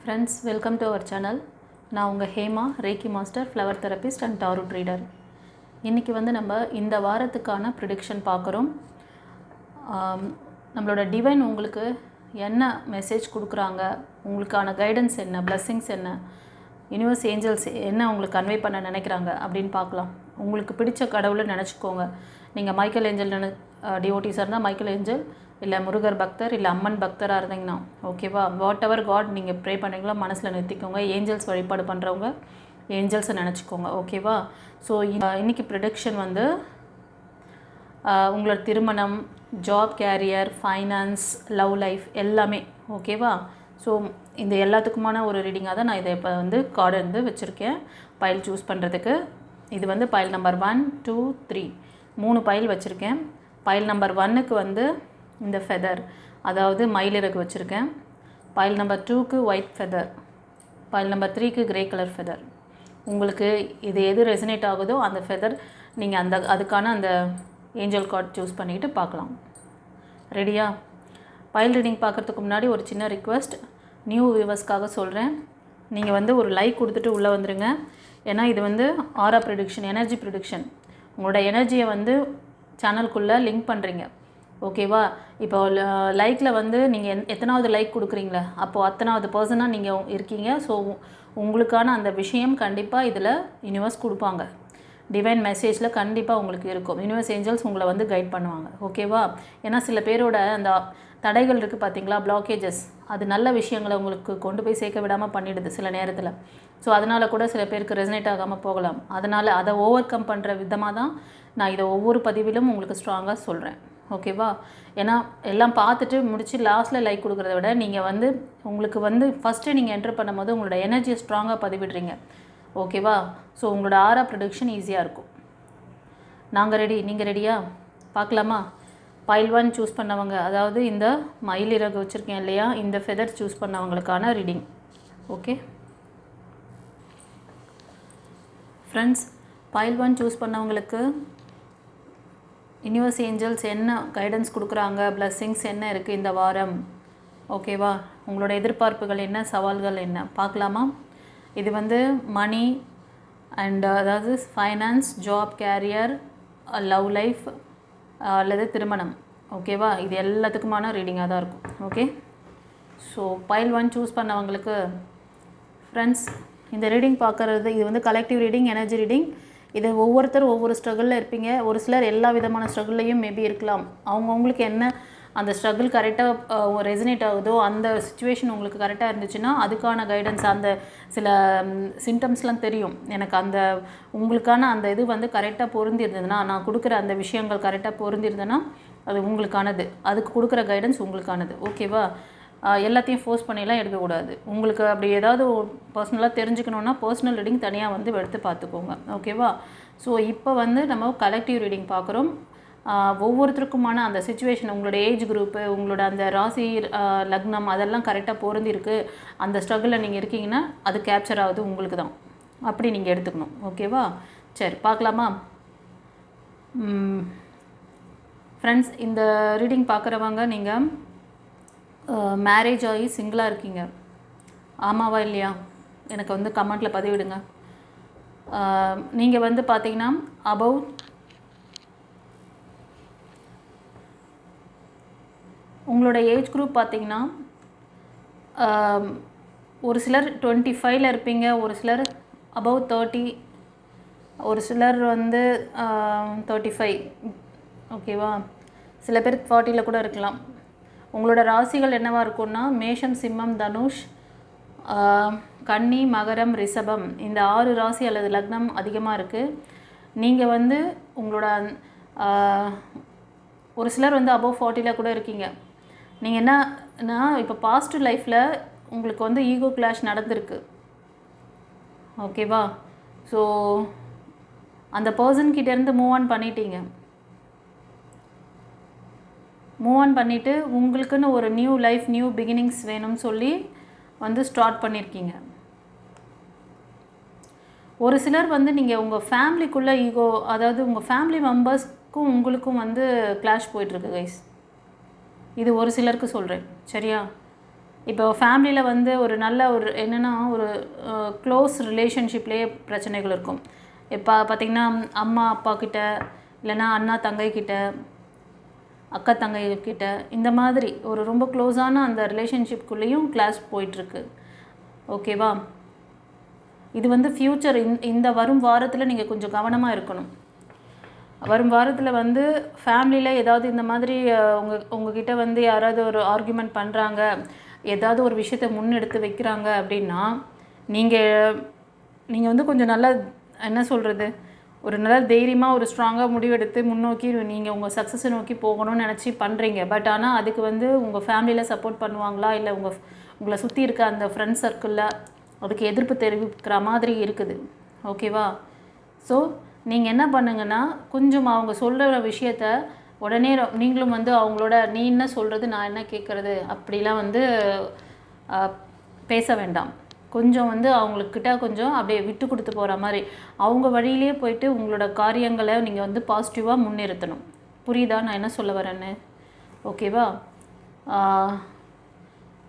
Friends, welcome to our channel. நான் உங்கள் Hema reiki master, flower therapist and tarot reader. இன்றைக்கி நம்ம இந்த வாரத்துக்கான ப்ரிடிக்ஷன் பார்க்குறோம். நம்மளோட டிவைன் உங்களுக்கு என்ன மெசேஜ் கொடுக்குறாங்க, உங்களுக்கான கைடன்ஸ் என்ன, பிளெஸ்ஸிங்ஸ் என்ன, யூனிவர்ஸ் ஏஞ்சல்ஸ் என்ன உங்களுக்கு கன்வே பண்ண நினைக்கிறாங்க அப்படின்னு பார்க்கலாம். உங்களுக்கு பிடிச்ச கடவுளை நினச்சிக்கோங்க. நீங்கள் மைக்கேல் ஏஞ்சல் டிவோட்டிஸாக இருந்தால் மைக்கேல் ஏஞ்சல், இல்லை முருகர் பக்தர், இல்லை அம்மன் பக்தராக இருந்தீங்கன்னா ஓகேவா. வாட் எவர் காட் நீங்கள் ப்ரே பண்ணுறீங்களோ மனசில் நிறுத்திக்கோங்க. ஏஞ்சல்ஸ் வழிபாடு பண்ணுறவங்க ஏஞ்சல்ஸை நினச்சிக்கோங்க ஓகேவா. ஸோ இன்றைக்கி ப்ரிடிக்ஷன் உங்களோட திருமணம், job, career, finance, love life எல்லாமே ஓகேவா. ஸோ இந்த எல்லாத்துக்குமான ஒரு ரீடிங்காக தான் நான் இதை இப்போ கார்டு வச்சுருக்கேன் பைல் சூஸ் பண்ணுறதுக்கு. இது பைல் நம்பர் 1, 2, 3 3 பைல் வச்சுருக்கேன். பைல் நம்பர் 1க்கு இந்த ஃபெதர், அதாவது மயிலிறகு வச்சுருக்கேன். பைல் நம்பர் 2க்கு ஒயிட் ஃபெதர், பைல் நம்பர் 3க்கு கிரே கலர் ஃபெதர். உங்களுக்கு இது எது ரெசனேட் ஆகுதோ அந்த ஃபெதர் நீங்கள் அதுக்கான அந்த ஏஞ்சல் கார்டு சூஸ் பண்ணிக்கிட்டு பார்க்கலாம். ரெடியா? பைல் ரீடிங் பார்க்குறதுக்கு முன்னாடி ஒரு சின்ன ரிக்வெஸ்ட், நியூ வியூவர்ஸ்க்காக சொல்கிறேன். நீங்கள் ஒரு லைக் கொடுத்துட்டு உள்ளே வந்துடுங்க. ஏன்னா இது ஆரா ப்ரிடிக்ஷன், எனர்ஜி ப்ரிடிக்ஷன். உங்களோட எனர்ஜியை சேனலுக்குள்ளே லிங்க் பண்ணுறீங்க ஓகேவா. இப்போ லைக்கில் நீங்கள் எத்தனாவது லைக் கொடுக்குறீங்களா, அப்போது அத்தனாவது பர்சனாக நீங்கள் இருக்கீங்க. ஸோ உங்களுக்கான அந்த விஷயம் கண்டிப்பாக இதில் யூனிவர்ஸ் கொடுப்பாங்க. டிவைன் மெசேஜில் கண்டிப்பாக உங்களுக்கு இருக்கும். யூனிவர்ஸ் ஏஞ்சல்ஸ் உங்களை கைட் பண்ணுவாங்க ஓகேவா. ஏன்னா சில பேரோட அந்த தடைகள் இருக்குது பார்த்தீங்களா, பிளாக்கேஜஸ், அது நல்ல விஷயங்களை உங்களுக்கு கொண்டு போய் சேர்க்க விடாமல் பண்ணிடுது சில நேரத்தில். ஸோ அதனால் கூட சில பேருக்கு ரெசனேட் ஆகாமல் போகலாம். அதனால் அதை ஓவர் கம் பண்ணுற விதமாக தான் நான் இதை ஒவ்வொரு பதிவிலும் உங்களுக்கு ஸ்ட்ராங்காக சொல்கிறேன் ஓகேவா. ஏன்னா எல்லாம் பார்த்துட்டு முடித்து லாஸ்ட்டில் லைக் கொடுக்குறத விட நீங்கள் உங்களுக்கு ஃபஸ்ட்டு நீங்கள் என்டர் பண்ணும்போது உங்களோட எனர்ஜியை ஸ்ட்ராங்காக பதிவிடுறீங்க ஓகேவா. ஸோ உங்களோட ஆரா ப்ரொடக்ஷன் ஈஸியாக இருக்கும். நாங்கள் ரெடி, நீங்கள் ரெடியா? பார்க்கலாமா? பைல் 1 சூஸ் பண்ணவங்க, அதாவது இந்த மயிலிறகு வச்சுருக்கேன் இல்லையா, இந்த ஃபெதர் சூஸ் பண்ணவங்களுக்கான reading okay. Friends, pile 1 choose பண்ணவங்களுக்கு யூனிவர்ஸ் ஏஞ்சல்ஸ் என்ன கைடன்ஸ் கொடுக்குறாங்க, பிளெஸ்ஸிங்ஸ் என்ன இருக்குது இந்த வாரம் ஓகேவா. உங்களோட எதிர்பார்ப்புகள் என்ன, சவால்கள் என்ன பார்க்கலாமா. இது மணி அண்ட் அதாவது finance, job, career, love life அல்லது திருமணம் ஓகேவா. இது எல்லாத்துக்குமான ரீடிங்காக தான் இருக்கும் ஓகே. ஸோ பைல் 1 சூஸ் பண்ணவங்களுக்கு ஃப்ரெண்ட்ஸ், இந்த ரீடிங் பார்க்குறது இது கலெக்டிவ் ரீடிங், எனர்ஜி ரீடிங். இது ஒவ்வொருத்தரும் ஒவ்வொரு ஸ்ட்ரகிளில் இருப்பீங்க. ஒரு சிலர் எல்லா விதமான ஸ்ட்ரகிள்லையும் மேபி இருக்கலாம். அவங்கவுங்களுக்கு என்ன அந்த ஸ்ட்ரகிள் கரெக்டாக ரெசனேட் ஆகுதோ, அந்த சுச்சுவேஷன் உங்களுக்கு கரெக்டாக இருந்துச்சுன்னா அதுக்கான கைடன்ஸ், அந்த சில சிம்டம்ஸ்லாம் தெரியும் எனக்கு. அந்த உங்களுக்கான அந்த இது கரெக்டாக பொருந்திருந்ததுன்னா, நான் கொடுக்குற அந்த விஷயங்கள் கரெக்டாக பொருந்திருந்ததுன்னா அது உங்களுக்கானது. அதுக்கு கொடுக்குற கைடன்ஸ் உங்களுக்கானது ஓகேவா. எல்லாத்தையும் ஃபோர்ஸ் பண்ணிலாம் எடுக்கக்கூடாது. உங்களுக்கு அப்படி ஏதாவது பர்சனலாக தெரிஞ்சுக்கணுன்னா பர்சனல் ரீடிங் தனியாக எடுத்து பார்த்துக்கோங்க ஓகேவா. ஸோ இப்போ நம்ம கலெக்டிவ் ரீடிங் பார்க்குறோம். ஒவ்வொருத்தருக்குமான அந்த சுச்சுவேஷன், உங்களோட ஏஜ் குரூப்பு, உங்களோட அந்த ராசி, லக்னம் அதெல்லாம் கரெக்டாக பொருந்திருக்கு. அந்த ஸ்ட்ரகிளில் நீங்கள் இருக்கீங்கன்னா அது கேப்சர் ஆகுது உங்களுக்கு தான், அப்படி நீங்கள் எடுத்துக்கணும் ஓகேவா. சரி பார்க்கலாமா. ஃப்ரெண்ட்ஸ், இந்த ரீடிங் பார்க்குறவங்க நீங்கள் மேரேஜ் ஆகி சிங்கிளாக இருக்கீங்க, ஆமாவா இல்லையா? எனக்கு கமெண்ட்டில் பதிவிடுங்க. நீங்கள் பார்த்தீங்கன்னா அபவ் உங்களோட ஏஜ் குரூப் பார்த்தீங்கன்னா ஒரு சிலர் 25ல் இருப்பீங்க, ஒரு சிலர் அபவ் 30, ஒரு சிலர் 35 ஓகேவா. சில பேர் 40ல் கூட இருக்கலாம். உங்களோட ராசிகள் என்னவாக இருக்குன்னா மேஷம், சிம்மம், தனுஷ், கன்னி, மகரம், ரிஷபம், இந்த 6 ராசி அல்லது லக்னம் அதிகமாக இருக்குது. நீங்கள் உங்களோட ஒரு சிலர் அபவ் 40ல் கூட இருக்கீங்க. நீங்கள் என்னன்னா இப்போ பாசிட்டிவ் லைஃப்பில் உங்களுக்கு ஈகோ கிளாஷ் நடந்திருக்கு ஓகேவா. ஸோ அந்த பர்சன்கிட்டேருந்து மூவ் ஆன் பண்ணிட்டீங்க. மூவ் ஆன் பண்ணிவிட்டு உங்களுக்குன்னு ஒரு நியூ லைஃப், நியூ பிகினிங்ஸ் வேணும்னு சொல்லி ஸ்டார்ட் பண்ணியிருக்கீங்க. ஒரு சிலர் நீங்கள் உங்கள் ஃபேமிலிக்குள்ளே ஈகோ, அதாவது உங்கள் ஃபேமிலி மெம்பர்ஸ்க்கும் உங்களுக்கும் கிளாஷ் போயிட்டுருக்கு கைஸ். இது ஒரு சிலருக்கு சொல்கிறேன் சரியா. இப்போ ஃபேமிலியில் வந்து ஒரு நல்ல ஒரு என்னென்னா ஒரு க்ளோஸ் ரிலேஷன்ஷிப்லேயே பிரச்சனைகள் இருக்கும். இப்போ பார்த்திங்கன்னா அம்மா அப்பா கிட்ட, இல்லைன்னா அண்ணா தங்கை கிட்ட, அக்கா தங்கை கிட்ட, இந்த மாதிரி ஒரு ரொம்ப க்ளோஸான அந்த ரிலேஷன்ஷிப்குள்ளேயும் கிளாஸ் போயிட்டுருக்கு. ஓகேவா? இது வந்து ஃப்யூச்சர் இந்த வரும் வாரத்தில் நீங்கள் கொஞ்சம் கவனமாக இருக்கணும். வரும் வாரத்தில் வந்து ஃபேமிலியில் ஏதாவது இந்த மாதிரி உங்ககிட்ட வந்து யாராவது ஒரு ஆர்கியூமெண்ட் பண்ணுறாங்க, ஏதாவது ஒரு விஷயத்தை முன்னெடுத்து வைக்கிறாங்க அப்படின்னா நீங்கள் வந்து கொஞ்சம் நல்லா என்ன சொல்கிறது, ஒரு நல்ல தைரியமாக ஒரு ஸ்ட்ராங்காக முடிவெடுத்து முன்னோக்கி நீங்கள் உங்கள் சக்ஸஸை நோக்கி போகணும்னு நினச்சி பண்ணுறீங்க. பட் ஆனால் அதுக்கு வந்து உங்கள் ஃபேமிலியில் சப்போர்ட் பண்ணுவாங்களா, இல்லை உங்களை சுற்றி இருக்க அந்த ஃப்ரெண்ட்ஸ் சர்க்கிளில் அதுக்கு எதிர்ப்பு தெரிவிக்கிற மாதிரி இருக்குது. ஓகேவா? ஸோ நீங்கள் என்ன பண்ணுங்கன்னா, கொஞ்சம் அவங்க சொல்கிற விஷயத்த உடனே நீங்களும் வந்து அவங்களோட நீ என்ன சொல்கிறது நான் என்ன கேட்குறது அப்படிலாம் வந்து பேச வேண்டாம். கொஞ்சம் வந்து அவங்கக்கிட்ட கொஞ்சம் அப்படியே விட்டு கொடுத்து போகிற மாதிரி அவங்க வழியிலே போயிட்டு உங்களோட காரியங்களை நீங்கள் வந்து பாசிட்டிவாக முன்னிறுத்தணும். புரியுதா நான் என்ன சொல்ல வரேன்னு? ஓகேவா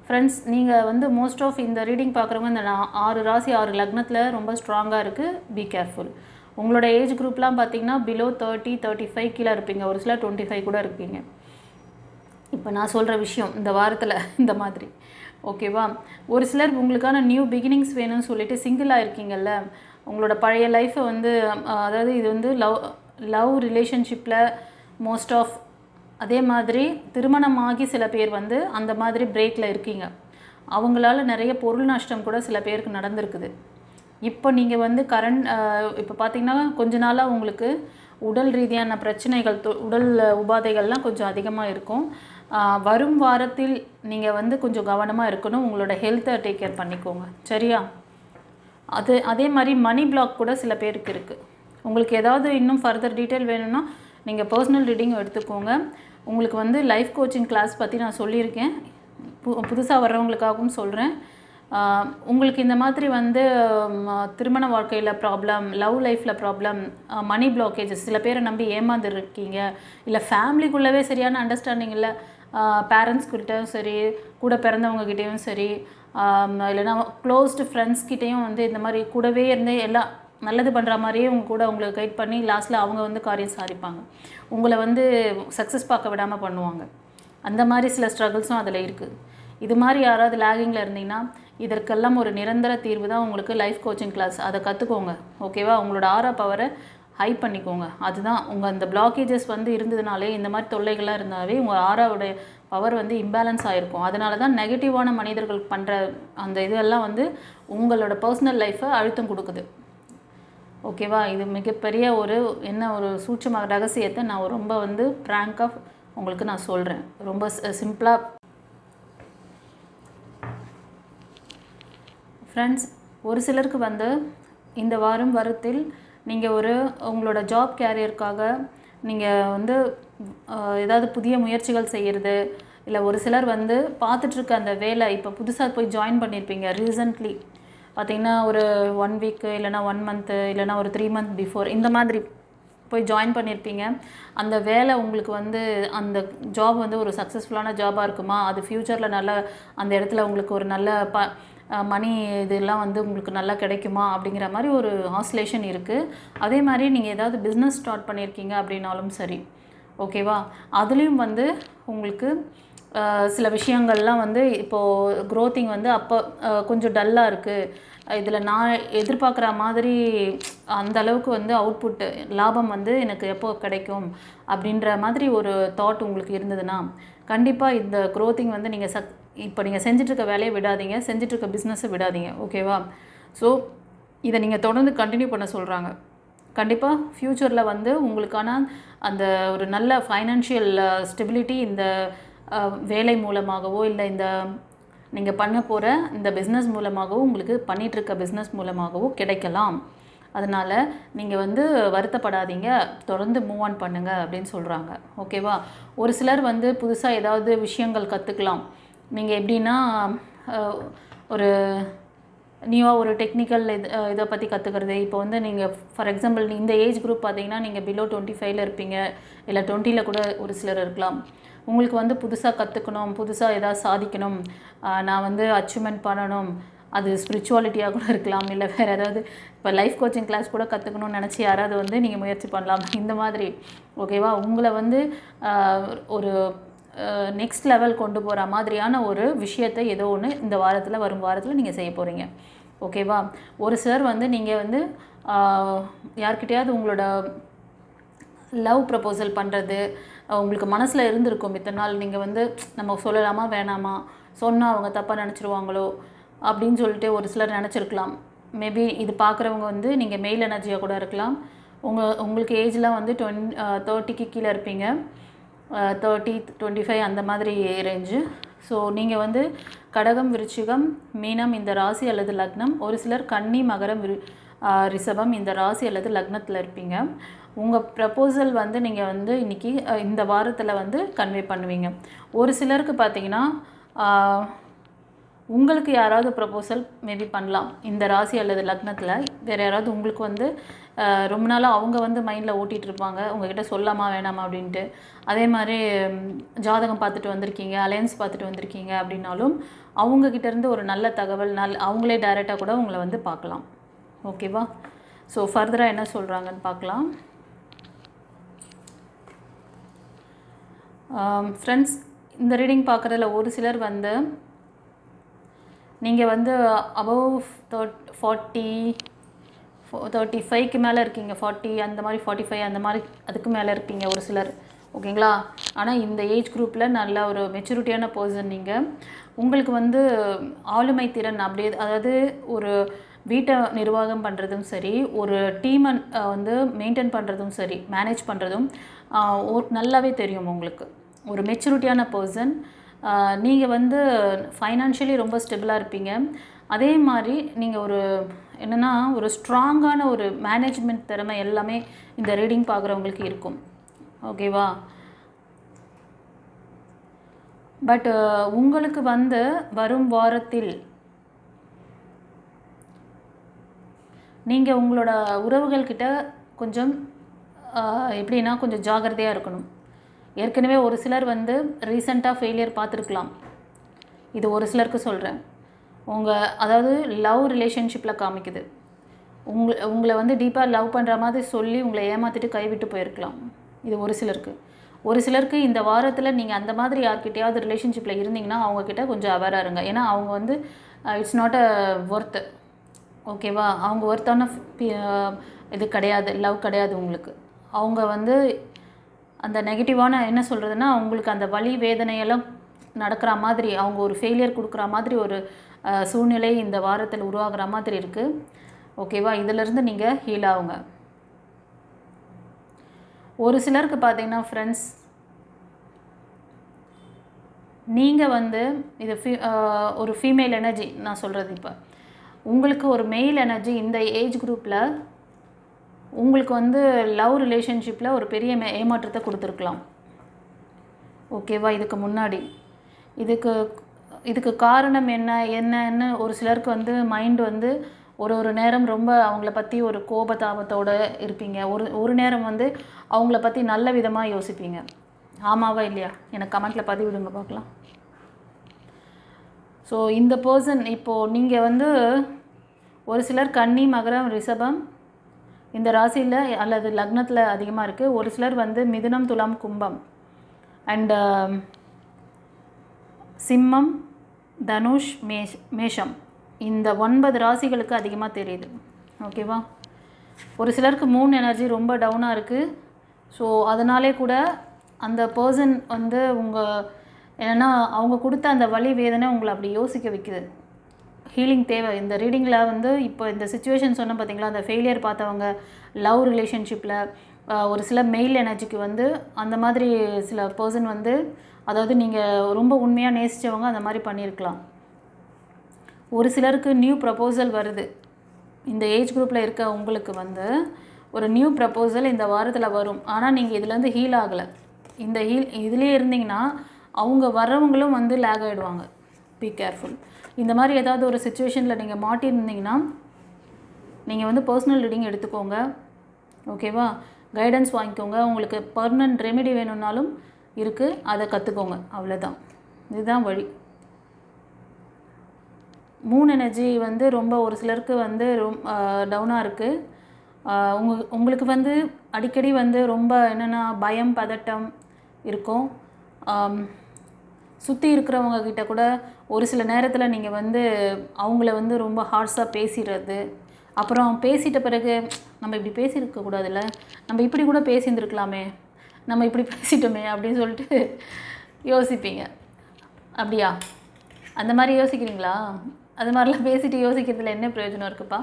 ஃப்ரெண்ட்ஸ்? நீங்கள் வந்து மோஸ்ட் ஆஃப் இந்த ரீடிங் பார்க்குறவங்க இந்த 6 ராசி 6 லக்னத்தில் ரொம்ப ஸ்ட்ராங்காக இருக்குது. Be careful. உங்களோட ஏஜ் குரூப்லாம் பார்த்தீங்கன்னா பிலோ 30, 35 கீழே இருப்பீங்க. ஒரு சிலர் 25 கூட இருப்பீங்க. இப்போ நான் சொல்கிற விஷயம் இந்த வாரத்தில் இந்த மாதிரி. ஓகேவா? ஒரு சிலர் உங்களுக்கான நியூ பிகினிங்ஸ் வேணும்னு சொல்லிட்டு சிங்கிளாக இருக்கீங்கள்ல, உங்களோட பழைய லைஃப்பை வந்து அதாவது இது வந்து லவ் ரிலேஷன்ஷிப்பில் மோஸ்ட் ஆஃப், அதே மாதிரி திருமணமாகி சில பேர் வந்து அந்த மாதிரி பிரேக்கில் இருக்கீங்க. அவங்களால நிறைய பொருள் நஷ்டம் கூட சில பேருக்கு நடந்திருக்குது. இப்போ நீங்கள் வந்து இப்போ பார்த்திங்கன்னா கொஞ்ச நாளாக உங்களுக்கு உடல் ரீதியான பிரச்சனைகள், உடல் உபாதைகள்லாம் கொஞ்சம் அதிகமாக இருக்கும். வரும் வாரத்தில் நீங்கள் வந்து கொஞ்சம் கவனமாக இருக்கணும். உங்களோட ஹெல்த்தை டேக் கேர் பண்ணிக்கோங்க. சரியா? அதே மாதிரி மணி பிளாக் கூட சில பேருக்கு இருக்குது. உங்களுக்கு ஏதாவது இன்னும் ஃபர்தர் டீட்டெயில் வேணும்னா நீங்கள் பர்சனல் ரீடிங் எடுத்துக்கோங்க. உங்களுக்கு வந்து லைஃப் கோச்சிங் கிளாஸ் பற்றி நான் சொல்லியிருக்கேன். புதுசாக வர்றவங்களுக்காகவும் சொல்கிறேன். உங்களுக்கு இந்த மாதிரி வந்து திருமண வாழ்க்கையில் ப்ராப்ளம், லவ் லைஃப்பில் ப்ராப்ளம், மணி பிளாக்கேஜஸ், சில பேரை நம்பி ஏமாந்துருக்கீங்க, இல்லை ஃபேமிலிக்குள்ளவே சரியான அண்டர்ஸ்டாண்டிங் இல்லை, பேரண்ட்ஸ்கிட்டையும் சரி, கூட பிறந்தவங்ககிட்டையும் சரி, இல்லைனா க்ளோஸ்டு ஃப்ரெண்ட்ஸ்கிட்டையும் வந்து இந்த மாதிரி கூடவே இருந்து எல்லாம் நல்லது பண்ணுற மாதிரியே உங்களுக்கு கைட் பண்ணி லாஸ்ட்டில் அவங்க வந்து காரியம் சாதிப்பாங்க. உங்களை வந்து சக்ஸஸ் பார்க்க விடாமல் பண்ணுவாங்க. அந்த மாதிரி சில ஸ்ட்ரகிள்ஸும் அதில் இருக்குது. இது மாதிரி யாராவது லேகிங்கில் இருந்தீங்கன்னா இதற்கெல்லாம் ஒரு நிரந்தர தீர்வு தான் உங்களுக்கு லைஃப் கோச்சிங் கிளாஸ். அதை கற்றுக்கோங்க. ஓகேவா? உங்களோட ஆரா பவரை ஹை பண்ணிக்கோங்க. அதுதான் உங்கள் அந்த பிளாக்கேஜஸ் வந்து இருந்ததுனாலே, இந்த மாதிரி தொல்லைகள்லாம் இருந்தாலே உங்கள் ஆராவுடைய பவர் வந்து இம்பேலன்ஸ் ஆகிருக்கும். அதனால தான் நெகட்டிவான மனிதர்கள் பண்ணுற அந்த இதெல்லாம் வந்து உங்களோட பர்சனல் லைஃப்பை அழுத்தம் கொடுக்குது. ஓகேவா? இது மிகப்பெரிய ஒரு சூட்சம ரகசியத்தை நான் ரொம்ப வந்து ப்ராங்காக உங்களுக்கு நான் சொல்கிறேன். ரொம்ப சிம்பிளாக. ஃப்ரெண்ட்ஸ், ஒரு சிலருக்கு வந்து இந்த வாரத்தில் நீங்கள் உங்களோட ஜாப் கேரியருக்காக நீங்கள் வந்து ஏதாவது புதிய முயற்சிகள் செய்கிறது, இல்லை ஒரு சிலர் வந்து பார்த்துட்ருக்க அந்த வேலை இப்போ புதுசாக போய் ஜாயின் பண்ணியிருப்பீங்க. ரீசன்ட்லி பார்த்திங்கன்னா ஒரு 1 வீக்கு, இல்லைனா 1 மந்த்து, இல்லைனா ஒரு 3 மந்த் பிஃபோர் இந்த மாதிரி போய் ஜாயின் பண்ணியிருப்பீங்க. அந்த வேலை உங்களுக்கு வந்து அந்த ஜாப் வந்து ஒரு சக்ஸஸ்ஃபுல்லான ஜாபாக இருக்குமா, அது ஃப்யூச்சரில் நல்ல அந்த இடத்துல உங்களுக்கு ஒரு நல்ல மணி இதெல்லாம் வந்து உங்களுக்கு நல்லா கிடைக்குமா அப்படிங்கிற மாதிரி ஒரு ஆசிலேஷன் இருக்குது. அதே மாதிரி நீங்கள் ஏதாவது பிஸ்னஸ் ஸ்டார்ட் பண்ணியிருக்கீங்க அப்படின்னாலும் சரி. ஓகேவா? அதுலேயும் வந்து உங்களுக்கு சில விஷயங்கள்லாம் வந்து இப்போது க்ரோத்திங் வந்து அப்போ கொஞ்சம் டல்லாக இருக்குது. இதில் நான் எதிர்பார்க்குற மாதிரி அந்த அளவுக்கு வந்து அவுட்புட்டு லாபம் வந்து எனக்கு எப்போ கிடைக்கும் அப்படின்ற மாதிரி ஒரு தாட் உங்களுக்கு இருந்ததுன்னா கண்டிப்பாக இந்த க்ரோத்திங் வந்து நீங்கள் இப்போ நீங்கள் செஞ்சிட்ருக்க வேலையை விடாதீங்க, செஞ்சிட்ருக்க பிஸ்னஸை விடாதீங்க. ஓகேவா? ஸோ இதை நீங்கள் தொடர்ந்து கண்டினியூ பண்ண சொல்கிறாங்க. கண்டிப்பாக ஃப்யூச்சரில் வந்து உங்களுக்கான அந்த ஒரு நல்ல ஃபைனான்ஷியல் ஸ்டெபிலிட்டி இந்த வேலை மூலமாகவோ, இல்லை இந்த நீங்கள் பண்ண போகிற இந்த பிஸ்னஸ் மூலமாகவோ, உங்களுக்கு பண்ணிகிட்ருக்க பிஸ்னஸ் மூலமாகவோ கிடைக்கலாம். அதனால் நீங்கள் வந்து வருத்தப்படாதீங்க, தொடர்ந்து மூவ் ஆன் பண்ணுங்கள் அப்படின்னு சொல்கிறாங்க. ஓகேவா? ஒரு சிலர் வந்து புதுசாக ஏதாவது விஷயங்கள் கற்றுக்கலாம். நீங்கள் எப்படின்னா ஒரு நியூவாக ஒரு டெக்னிக்கல் இதை பற்றி கற்றுக்கிறது. இப்போ வந்து நீங்கள் ஃபார் எக்ஸாம்பிள் இந்த ஏஜ் குரூப் பார்த்தீங்கன்னா நீங்கள் பிலோ 25 இருப்பீங்க, இல்லை 20 கூட ஒரு சிலர் இருக்கலாம். உங்களுக்கு வந்து புதுசாக கற்றுக்கணும், புதுசாக ஏதாவது சாதிக்கணும், நான் வந்து அச்சீவ்மெண்ட் பண்ணணும், அது ஸ்பிரிச்சுவாலிட்டியாக கூட இருக்கலாம், இல்லை வேறு ஏதாவது இப்போ லைஃப் கோச்சிங் கிளாஸ் கூட கற்றுக்கணும்னு நினச்சி யாராவது வந்து நீங்கள் முயற்சி பண்ணலாம் இந்த மாதிரி. ஓகேவா? உங்களை வந்து ஒரு நெக்ஸ்ட் லெவல் கொண்டு போகிற மாதிரியான ஒரு விஷயத்தை ஏதோ ஒன்று இந்த வாரத்தில் வரும் வாரத்தில் நீங்கள் செய்ய போகிறீங்க. ஓகேவா? ஒரு சிலர் வந்து நீங்கள் வந்து யார்கிட்டையாவது உங்களோட லவ் ப்ரப்போசல் பண்ணுறது உங்களுக்கு மனசில் இருந்திருக்கும் இத்தனை நாள். நீங்கள் வந்து நம்ம சொல்லலாமா வேணாமா, சொன்னால் அவங்க தப்பாக நினச்சிருவாங்களோ அப்படின்னு சொல்லிட்டு ஒரு சிலர் நினச்சிருக்கலாம். மேபி இது பார்க்குறவங்க வந்து நீங்கள் மெயில் எனர்ஜியாக கூட இருக்கலாம். உங்களுக்கு ஏஜ்லாம் வந்து 30க்கு கீழே இருப்பீங்க, 30, 25 அந்த மாதிரி ரேஞ்சு. ஸோ நீங்கள் வந்து கடகம், விருச்சிகம், மீனம் இந்த ராசி அல்லது லக்னம், ஒரு சிலர் கன்னி, மகரம், ரிஷபம் இந்த ராசி அல்லது லக்னத்தில் இருப்பீங்க. உங்கள் ப்ரப்போசல் வந்து நீங்கள் வந்து இன்றைக்கி இந்த வாரத்தில் வந்து கன்வே பண்ணுவீங்க. ஒரு சிலருக்கு பார்த்தீங்கன்னா உங்களுக்கு யாராவது ப்ரப்போசல் மேபி பண்ணலாம் இந்த ராசி அல்லது லக்னத்தில். வேறு யாராவது உங்களுக்கு வந்து ரொம்ப நாளாக அவங்க வந்து மைண்டில் ஓட்டிகிட்டு இருப்பாங்க, உங்கள்கிட்ட சொல்லாமா வேணாமா அப்படின்ட்டு. அதே மாதிரி ஜாதகம் பார்த்துட்டு வந்திருக்கீங்க, அலையன்ஸ் பார்த்துட்டு வந்திருக்கீங்க அப்படின்னாலும் அவங்கக்கிட்டேருந்து ஒரு நல்ல தகவல், அவங்களே டைரெக்டாக கூட உங்களை வந்து பார்க்கலாம். ஓகேவா? ஸோ ஃபர்தராக என்ன சொல்கிறாங்கன்னு பார்க்கலாம். ஃப்ரெண்ட்ஸ், இந்த ரீடிங் பார்க்குறதுல ஒரு சிலர் வந்து நீங்கள் வந்து அபவ் 35க்கு மேலே இருக்கீங்க, 40 அந்த மாதிரி, 45 அந்த மாதிரி அதுக்கு மேலே இருப்பீங்க ஒரு சிலர். ஓகேங்களா? ஆனால் இந்த ஏஜ் குரூப்பில் நல்ல ஒரு மெச்சூரிட்டியான பர்சன் நீங்கள். உங்களுக்கு வந்து ஆளுமை திறன் அப்படியே, அதாவது ஒரு வீட்டை நிர்வாகம் பண்ணுறதும் சரி, ஒரு டீமை வந்து மெயின்டைன் பண்ணுறதும் சரி, மேனேஜ் பண்ணுறதும் நல்லாவே தெரியும் உங்களுக்கு. ஒரு மெச்சூரிட்டியான பர்சன் நீங்கள். வந்து ஃபைனான்ஷியலி ரொம்ப ஸ்டெபிளாக இருப்பீங்க. அதே மாதிரி நீங்கள் ஒரு என்னென்னா ஒரு ஸ்ட்ராங்கான ஒரு மேனேஜ்மெண்ட் திறமை எல்லாமே இந்த ரீடிங் பார்க்குறவங்களுக்கு இருக்கும். ஓகேவா? பட் உங்களுக்கு வந்து வரும் வாரத்தில் நீங்கள் உங்களோட உறவுகள்கிட்ட கொஞ்சம் எப்படின்னா கொஞ்சம் ஜாகிரதையாக இருக்கணும். ஏற்கனவே ஒரு சிலர் வந்து ரீசெண்டாக ஃபெயிலியர் பார்த்துருக்கலாம். இது ஒரு சிலருக்கு சொல்கிறேன். அதாவது லவ் ரிலேஷன்ஷிப்பில் காமிக்குது. உங்களை வந்து டீப்பாக லவ் பண்ணுற மாதிரி சொல்லி உங்களை ஏமாற்றிட்டு கைவிட்டு போயிருக்கலாம். இது ஒரு சிலருக்கு. ஒரு சிலருக்கு இந்த வாரத்தில் நீங்கள் அந்த மாதிரி யார்கிட்டையாவது ரிலேஷன்ஷிப்பில் இருந்தீங்கன்னா அவங்கக்கிட்ட கொஞ்சம் அவேராக இருங்க. ஏன்னா அவங்க வந்து இட்ஸ் நாட் அ ஒர்த்து. ஓகேவா? அவங்க ஒர்த்தான இது கிடையாது, லவ் கிடையாது உங்களுக்கு. அவங்க வந்து அந்த நெகட்டிவான என்ன சொல்கிறதுனா, அவங்களுக்கு அந்த வலி வேதனையெல்லாம் நடக்கிற மாதிரி, அவங்க ஒரு ஃபெயிலியர் கொடுக்குற மாதிரி ஒரு சூழ்நிலை இந்த வாரத்தில் உருவாகிற மாதிரி இருக்குது. ஓகேவா? இதிலிருந்து நீங்கள் ஹீல் ஆகுங்க. ஒரு சிலருக்கு பார்த்தீங்கன்னா ஃப்ரெண்ட்ஸ், நீங்கள் வந்து இது ஒரு ஃபீமேல் எனர்ஜி நான் சொல்கிறது. இப்போ உங்களுக்கு ஒரு மெயில் எனர்ஜி இந்த ஏஜ் குரூப்பில் உங்களுக்கு வந்து லவ் ரிலேஷன்ஷிப்பில் ஒரு பெரிய ஏமாற்றத்தை கொடுத்துருக்கலாம். ஓகேவா? இதுக்கு முன்னாடி இதுக்கு காரணம் என்னன்னு ஒரு சிலருக்கு வந்து மைண்ட் வந்து ஒரு நேரம் ரொம்ப அவங்கள பற்றி ஒரு கோபதாபத்தோடு இருப்பீங்க. ஒரு நேரம் வந்து அவங்கள பற்றி நல்ல விதமாக யோசிப்பீங்க. ஆமாவா இல்லையா? எனக்கு கமெண்ட்டில் பதிவிடுங்க பார்க்கலாம். ஸோ இந்த பர்சன் இப்போது நீங்கள் வந்து ஒரு சிலர் கன்னி, மகரம், ரிஷபம் இந்த ராசியில் அல்லது லக்னத்தில் அதிகமாக இருக்குது. ஒரு சிலர் வந்து மிதுனம், துலாம், கும்பம் அண்ட் சிம்மம், தனுஷ், மேஷம் இந்த 9 ராசிகளுக்கு அதிகமாக தெரியுது. ஓகேவா? ஒரு சிலருக்கு மூன் எனர்ஜி ரொம்ப டவுனாக இருக்குது. ஸோ அதனாலே கூட அந்த பர்சன் வந்து என்னென்னா அவங்க கொடுத்த அந்த வலி வேதனை உங்களை அப்படி யோசிக்க வைக்குது. ஹீலிங் தேவை. இந்த ரீடிங்கில் வந்து இப்போ இந்த சிச்சுவேஷன் சொன்ன பார்த்தீங்களா, அந்த ஃபெயிலியர் பார்த்தவங்க லவ் ரிலேஷன்ஷிப்பில் ஒரு சில மெயில் எனர்ஜிக்கு வந்து அந்த மாதிரி சில பர்சன் வந்து, அதாவது நீங்கள் ரொம்ப உண்மையாக நேசித்தவங்க அந்த மாதிரி பண்ணியிருக்கலாம். ஒரு சிலருக்கு நியூ ப்ரப்போசல் வருது. இந்த ஏஜ் குரூப்பில் இருக்க உங்களுக்கு வந்து ஒரு நியூ ப்ரப்போசல் இந்த வாரத்தில் வரும். ஆனால் நீங்கள் இதுலேருந்து ஹீல் ஆகலை. இதுலேயே இருந்தீங்கன்னா அவங்க வர்றவங்களும் வந்து லேக் ஆகிடுவாங்க. Be careful. இந்த மாதிரி ஏதாவது ஒரு சிச்சுவேஷனில் நீங்கள் மாட்டியிருந்தீங்கன்னா நீங்கள் வந்து பர்சனல் ரீடிங் எடுத்துக்கோங்க. ஓகேவா? கைடன்ஸ் வாங்கிக்கோங்க. உங்களுக்கு பர்மனன்ட் ரெமெடி வேணும்னாலும் இருக்குது, அதை கற்றுக்கோங்க. அவ்வளோதான், இதுதான் வழி. மூன் எனர்ஜி வந்து ரொம்ப ஒரு சிலருக்கு வந்து டவுனாக இருக்குது. உங்களுக்கு வந்து அடிக்கடி வந்து ரொம்ப என்னென்னா பயம் பதட்டம் இருக்கும். சுற்றி இருக்கிறவங்க கிட்ட கூட ஒரு சில நேரத்தில் நீங்கள் வந்து அவங்கள வந்து ரொம்ப ஹார்ஷாக பேசிடுறது, அப்புறம் பேசிட்ட பிறகு நம்ம இப்படி பேசியிருக்கக்கூடாதுல்ல, நம்ம இப்படி கூட பேசியிருந்துருக்கலாமே, நம்ம இப்படி பேசிட்டோமே அப்படின்னு சொல்லிட்டு யோசிப்பீங்க. அப்படியா? அந்த மாதிரி யோசிக்கிறீங்களா? அது மாதிரிலாம் பேசிட்டு யோசிக்கிறதுல என்ன பிரயோஜனம் இருக்குப்பா?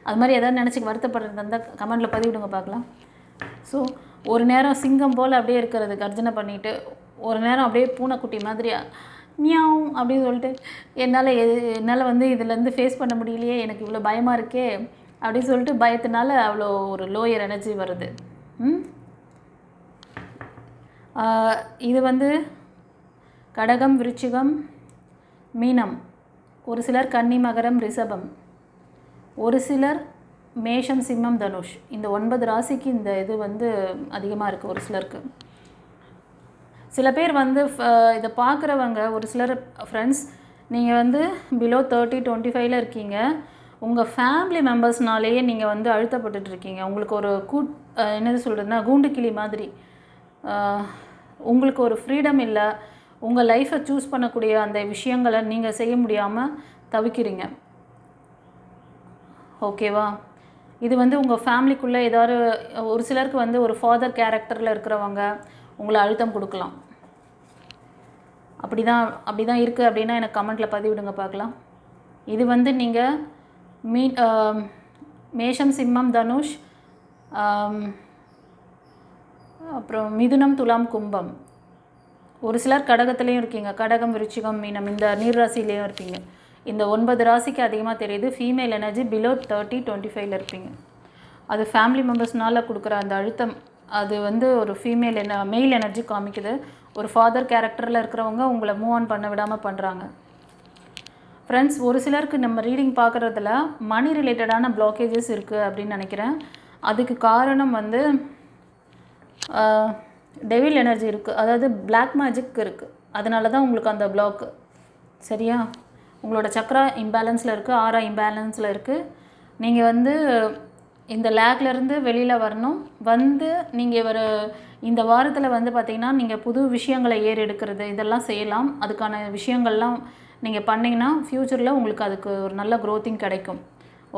அது மாதிரி எதாவது நினச்சி வருத்தப்படுறது இருந்தால் கமெண்டில் பதிவிடுங்க பார்க்கலாம். ஸோ ஒரு நேரம் சிங்கம் போல் அப்படியே இருக்கிறது கர்ஜனை பண்ணிவிட்டு, ஒரு நேரம் அப்படியே பூனைக்குட்டி மாதிரியா மியாவும் அப்படின்னு சொல்லிட்டு என்னால் வந்து இதுலேருந்து ஃபேஸ் பண்ண முடியலையே, எனக்கு இவ்வளோ பயமாக இருக்கே அப்படின்னு சொல்லிட்டு பயத்தினால அவ்வளோ ஒரு லோயர் எனர்ஜி வருது. இது வந்து கடகம், விருச்சிகம், மீனம், ஒரு சிலர் கன்னி, மகரம், ரிஷபம், ஒரு சிலர் மேஷம், சிம்மம், தனுஷ். இந்த 9 ராசிக்கு இந்த இது வந்து அதிகமாக இருக்குது ஒரு சிலருக்கு. சில பேர் வந்து இதை பார்க்குறவங்க ஒரு சிலர் ஃப்ரெண்ட்ஸ், நீங்கள் வந்து பிலோ 30-25 இருக்கீங்க, உங்கள் ஃபேமிலி மெம்பர்ஸ்னாலேயே நீங்கள் வந்து அழுத்தப்பட்டுருக்கீங்க. உங்களுக்கு ஒரு என்னது சொல்கிறதுனா கூண்டு கிளி மாதிரி. உங்களுக்கு ஒரு ஃப்ரீடம் இல்லை, உங்கள் லைஃப்பை சூஸ் பண்ணக்கூடிய அந்த விஷயங்களை நீங்கள் செய்ய முடியாமல் தவிக்கிறீங்க. ஓகேவா? இது வந்து உங்கள் ஃபேமிலிக்குள்ளே ஏதாவது ஒரு சிலருக்கு வந்து ஒரு ஃபாதர் கேரக்டரில் இருக்கிறவங்க உங்களை அழுத்தம் கொடுக்கலாம். அப்படி தான் இருக்குது அப்படின்னா எனக்கு கமெண்ட்டில் பதிவிடுங்க பார்க்கலாம். இது வந்து நீங்கள் மேஷம், சிம்மம், தனுஷ், அப்புறம் மிதுனம், துலாம், கும்பம், ஒரு சிலர் கடகத்துலேயும் இருக்கீங்க, கடகம், விருச்சிகம், மீனம், இந்த நீர்ராசிலேயும் இருப்பீங்க. இந்த 9 ராசிக்கு அதிகமாக தெரியுது ஃபீமேல் எனர்ஜி பிலோ 30-25 இருப்பீங்க. அது ஃபேமிலி மெம்பர்ஸ்னால் கொடுக்குற அந்த அழுத்தம், அது வந்து ஒரு மெயில் எனர்ஜி காமிக்குது. ஒரு ஃபாதர் கேரக்டரில் இருக்கிறவங்க உங்களை மூவ் ஆன் பண்ண விடாமல் பண்ணுறாங்க. ஃப்ரெண்ட்ஸ், ஒரு சிலருக்கு நம்ம ரீடிங் பார்க்குறதுல மணி ரிலேட்டடான பிளாக்கேஜஸ் இருக்குது அப்படின்னு நினைக்கிறேன். அதுக்கு காரணம் வந்து டெவில் எனர்ஜி இருக்குது, அதாவது பிளாக் மேஜிக் இருக்குது. அதனால தான் உங்களுக்கு அந்த பிளாக்கு. சரியா? உங்களோட சக்ரா இம்பேலன்ஸில் இருக்குது, ஆரா இம்பேலன்ஸில் இருக்குது. நீங்கள் வந்து இந்த லேக்லேருந்து வெளியில் வரணும். வந்து நீங்கள் இந்த வாரத்தில் வந்து பார்த்திங்கன்னா நீங்கள் புது விஷயங்களை எடுக்கிறது இதெல்லாம் செய்யலாம். அதுக்கான விஷயங்கள்லாம் நீங்கள் பண்ணிங்கன்னா ஃப்யூச்சரில் உங்களுக்கு அதுக்கு ஒரு நல்ல க்ரோத்திங் கிடைக்கும்.